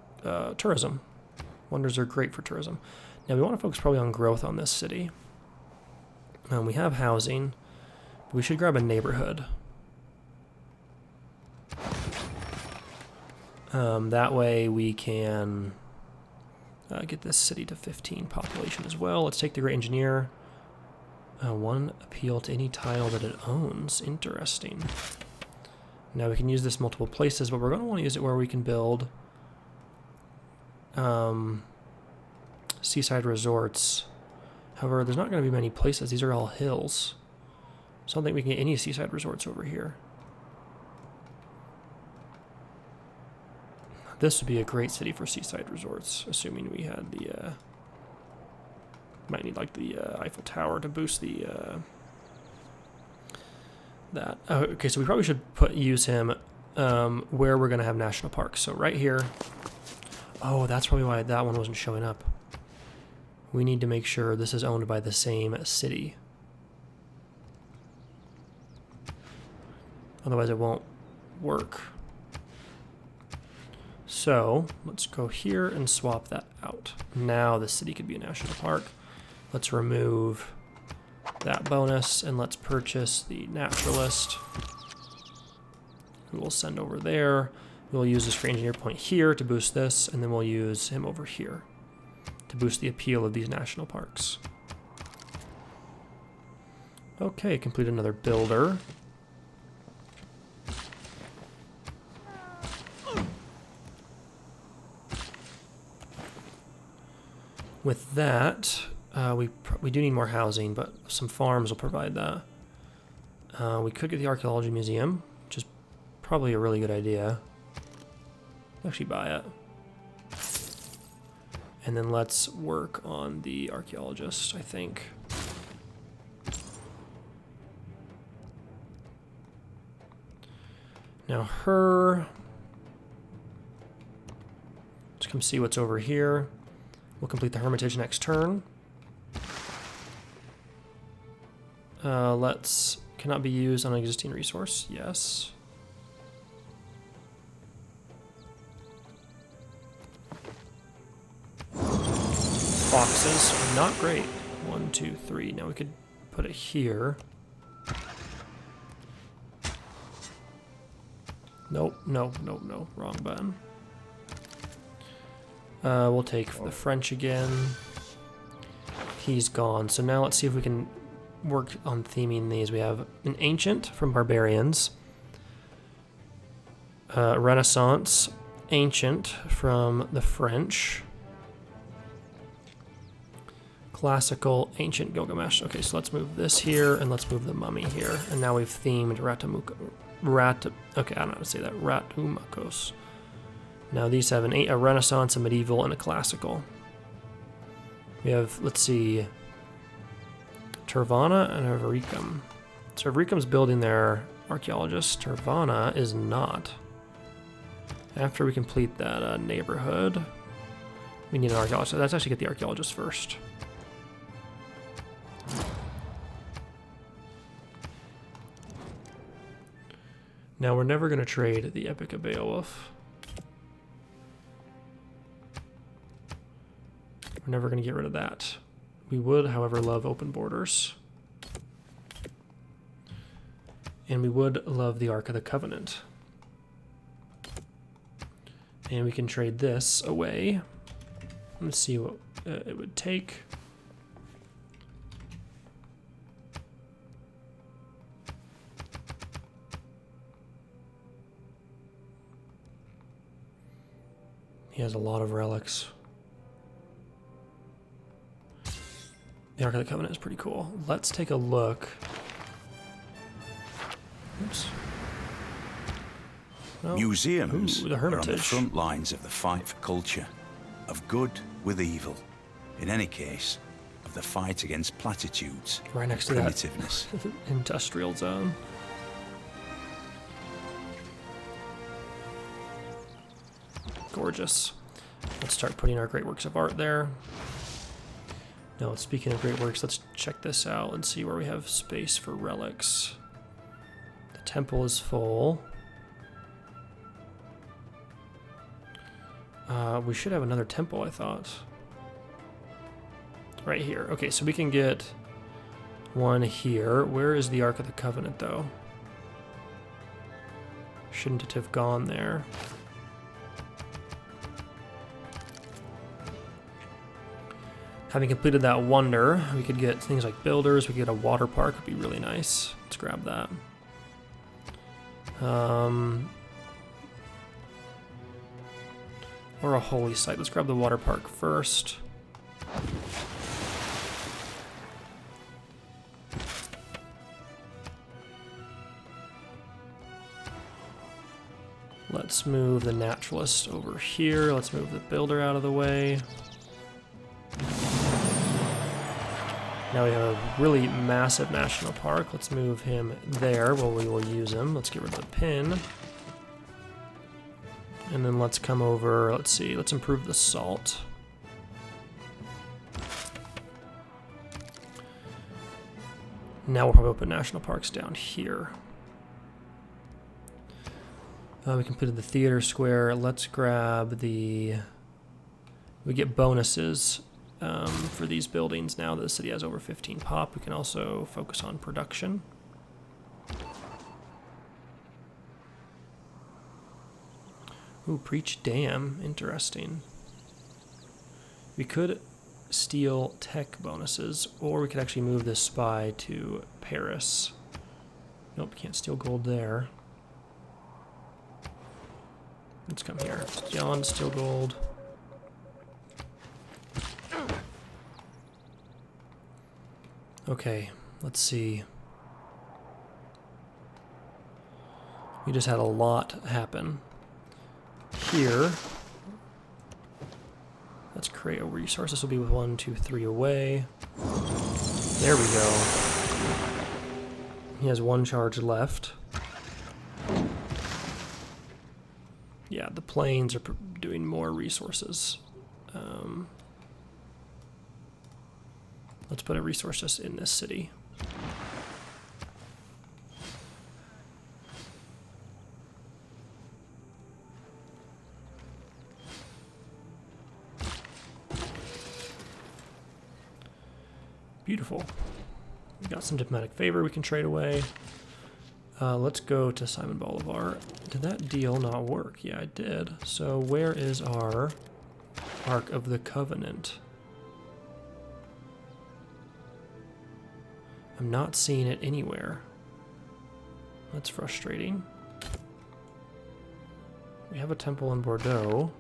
S1: tourism. Wonders are great for tourism. Now we want to focus probably on growth on this city. We have housing, but we should grab a neighborhood. That way we can get this city to 15 population as well. Let's take the Great Engineer. 1 appeal to any tile that it owns. Interesting. Now we can use this multiple places, but we're going to want to use it where we can build seaside resorts. However, there's not going to be many places. These are all hills. So I don't think we can get any seaside resorts over here. This would be a great city for seaside resorts, assuming we had the... might need like the Eiffel Tower to boost the... that. Oh, okay, so we probably should use him where we're going to have national parks. So right here. Oh, that's probably why that one wasn't showing up. We need to make sure this is owned by the same city. Otherwise it won't work. So let's go here and swap that out. Now the city could be a national park. Let's remove that bonus and let's purchase the naturalist, who we'll send over there. We'll use this for engineer point here to boost this, and then we'll use him over here to boost the appeal of these national parks. Okay, complete another builder. With that, we do need more housing, but some farms will provide that. We could get the Archaeology Museum, which is probably a really good idea. Actually buy it. And then let's work on the archaeologist, I think. Now her, let's come see what's over here. We'll complete the Hermitage next turn. Cannot be used on an existing resource, yes. Boxes, not great. 1, 2, 3. Now we could put it here. Nope, no, wrong button. We'll take the French again. He's gone. So now let's see if we can work on theming these. We have an Ancient from Barbarians. Renaissance. Ancient from the French. Classical, Ancient, Gilgamesh. Okay, so let's move this here, and let's move the mummy here. And now we've themed okay, I don't know how to say that. Ratumakos. Now these have a Renaissance, a Medieval, and a Classical. We have, let's see, Tervana and Avaricum. So Avaricum's building their archaeologist. Tervana is not. After we complete that neighborhood, we need an archaeologist. So let's actually get the archaeologist first. Now we're never going to trade the Epic of Beowulf. We're never going to get rid of that. We would, however, love open borders. And we would love the Ark of the Covenant. And we can trade this away. Let's see what it would take. He has a lot of relics. The Ark of the Covenant is pretty cool. Let's take a look. Oops. Oh.
S3: Museums
S1: Ooh, the
S3: are on
S1: Hermitage.
S3: the front lines of the fight for culture, of good with evil. In any case, of the fight against platitudes,
S1: Right next to that
S3: primitiveness.
S1: industrial zone. Gorgeous. Let's start putting our great works of art there. Now, speaking of great works, let's check this out and see where we have space for relics. The temple is full. We should have another temple, I thought. Right here. Okay, so we can get one here. Where is the Ark of the Covenant, though? Shouldn't it have gone there? Having completed that wonder, we could get things like builders. We could get a water park. Would be really nice. Let's grab that. Or a holy site. Let's grab the water park first. Let's move the naturalist over here. Let's move the builder out of the way. Now we have a really massive national park. Let's move him there where we will use him. Let's get rid of the pin. And then let's come over, let's see, let's improve the salt. Now we'll probably open national parks down here. We completed the theater square. Let's grab the... We get bonuses for these buildings now that the city has over 15 pop. We can also focus on production. Ooh, Preach Dam. Interesting. We could steal tech bonuses, or we could actually move this spy to Paris. Nope, can't steal gold there. Let's come here. John, steal gold. Okay, let's see. We just had a lot happen. Here, let's create a resource. This will be with 1, 2, 3 away. There we go. He has 1 charge left. Yeah, the planes are doing more resources. Let's put a resource just in this city. Beautiful. We got some diplomatic favor we can trade away. Let's go to Simon Bolivar. Did that deal not work? Yeah, it did. So where is our Ark of the Covenant? I'm not seeing it anywhere. That's frustrating. We have a temple in Bordeaux.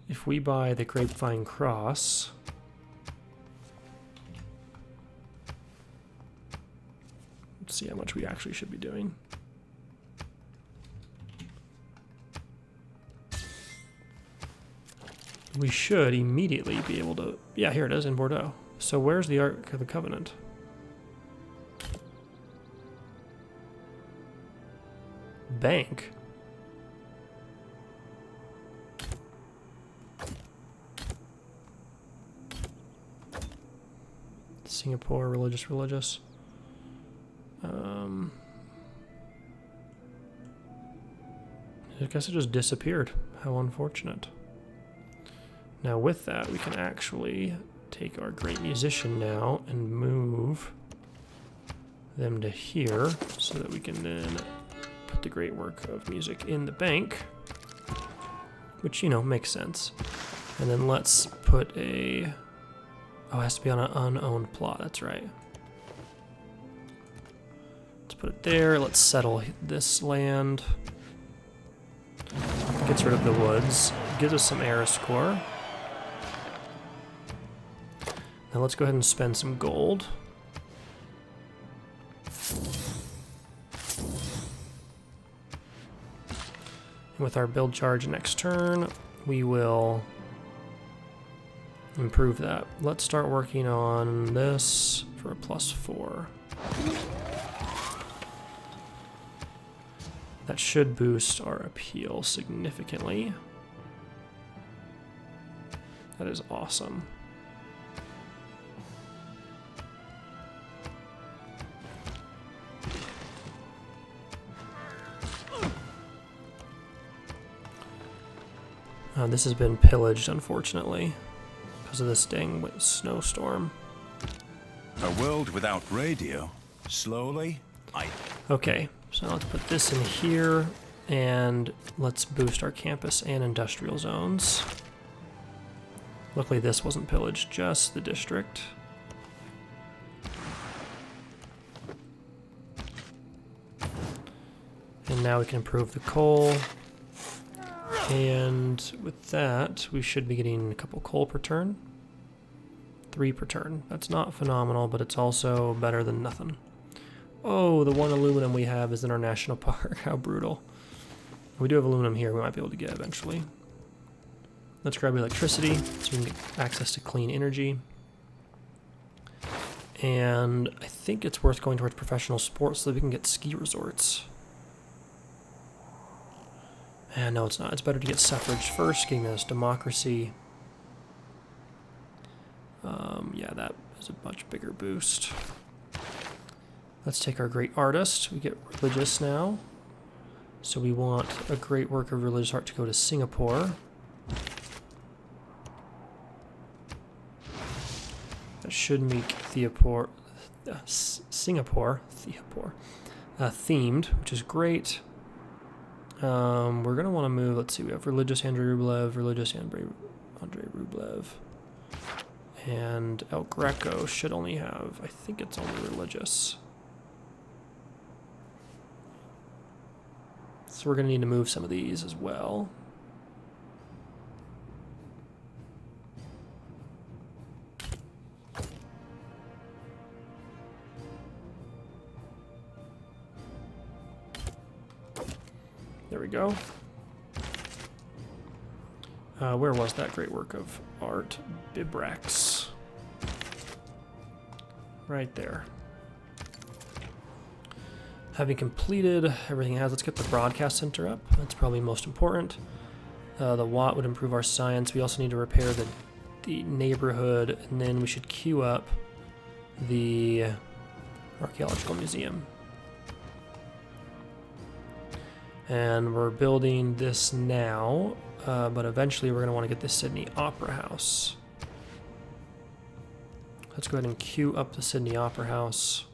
S1: If we buy the Grapevine Cross, let's see how much we actually should be doing. We should immediately be able to... Yeah, here it is in Bordeaux. So where's the Ark of the Covenant? Bank? Singapore, religious. I guess it just disappeared. How unfortunate. Now with that, we can actually take our great musician now and move them to here so that we can then put the great work of music in the bank, which, you know, makes sense. And then let's put a... Oh, it has to be on an unowned plot, that's right. Let's put it there. Let's settle this land. Gets rid of the woods. Gives us some Eris core. Now let's go ahead and spend some gold. And with our build charge next turn, we will improve that. Let's start working on this for a +4. That should boost our appeal significantly. That is awesome. This has been pillaged, unfortunately, because of this dang snowstorm.
S3: A world without radio. Slowly,
S1: Okay, so let's put this in here, and let's boost our campus and industrial zones. Luckily this wasn't pillaged, just the district. And now we can improve the coal. And with that, we should be getting a couple coal per turn. 3 per turn. That's not phenomenal, but it's also better than nothing. Oh, the 1 aluminum we have is in our national park. How brutal. We do have aluminum here we might be able to get eventually. Let's grab electricity so we can get access to clean energy. And I think it's worth going towards professional sports so that we can get ski resorts. And no, it's not. It's better to get suffrage first, getting us democracy. Yeah, that is a much bigger boost. Let's take our great artist. We get religious now. So we want a great work of religious art to go to Singapore. That should make Singapore themed, which is great. We're going to want to move, let's see, we have religious Andrei Rublev, and El Greco should only have, I think it's only religious. So we're going to need to move some of these as well. There we go. Where was that great work of art? Bibrax. Right there. Having completed everything it has, let's get the broadcast center up. That's probably most important. The Watt would improve our science. We also need to repair the neighborhood, and then we should queue up the Archaeological Museum. And we're building this now, but eventually we're going to want to get the Sydney Opera House. Let's go ahead and queue up the Sydney Opera House.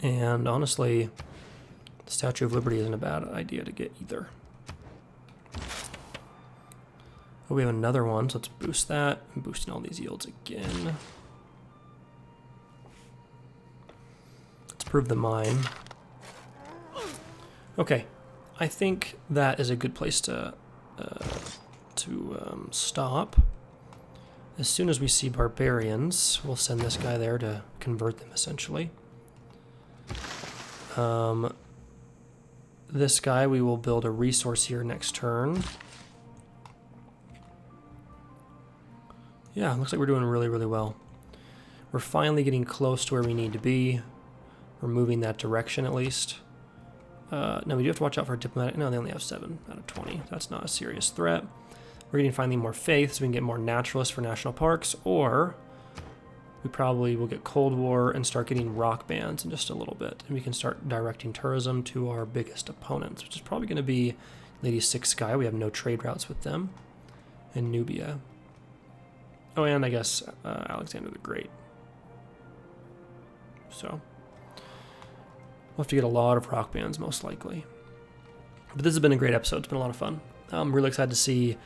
S1: And honestly, the Statue of Liberty isn't a bad idea to get either. Oh, we have another one, so let's boost that. I'm boosting all these yields again. Let's prove the mine. Okay, I think that is a good place to stop. As soon as we see barbarians, we'll send this guy there to convert them, essentially. This guy, we will build a resource here next turn. Yeah, looks like we're doing really, really well. We're finally getting close to where we need to be. We're moving that direction, at least. No, we do have to watch out for diplomatic. No, they only have 7 out of 20. That's not a serious threat. We're getting finally more faith, so we can get more naturalists for national parks, or we probably will get Cold War and start getting rock bands in just a little bit. And we can start directing tourism to our biggest opponents, which is probably going to be Lady Six Sky. We have no trade routes with them. And Nubia. Oh, and I guess Alexander the Great. So we'll have to get a lot of rock bands, most likely. But this has been a great episode. It's been a lot of fun. I'm really excited to see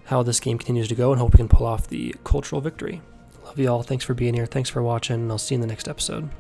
S1: how this game continues to go and hope we can pull off the cultural victory. Love you all. Thanks for being here. Thanks for watching. And I'll see you in the next episode.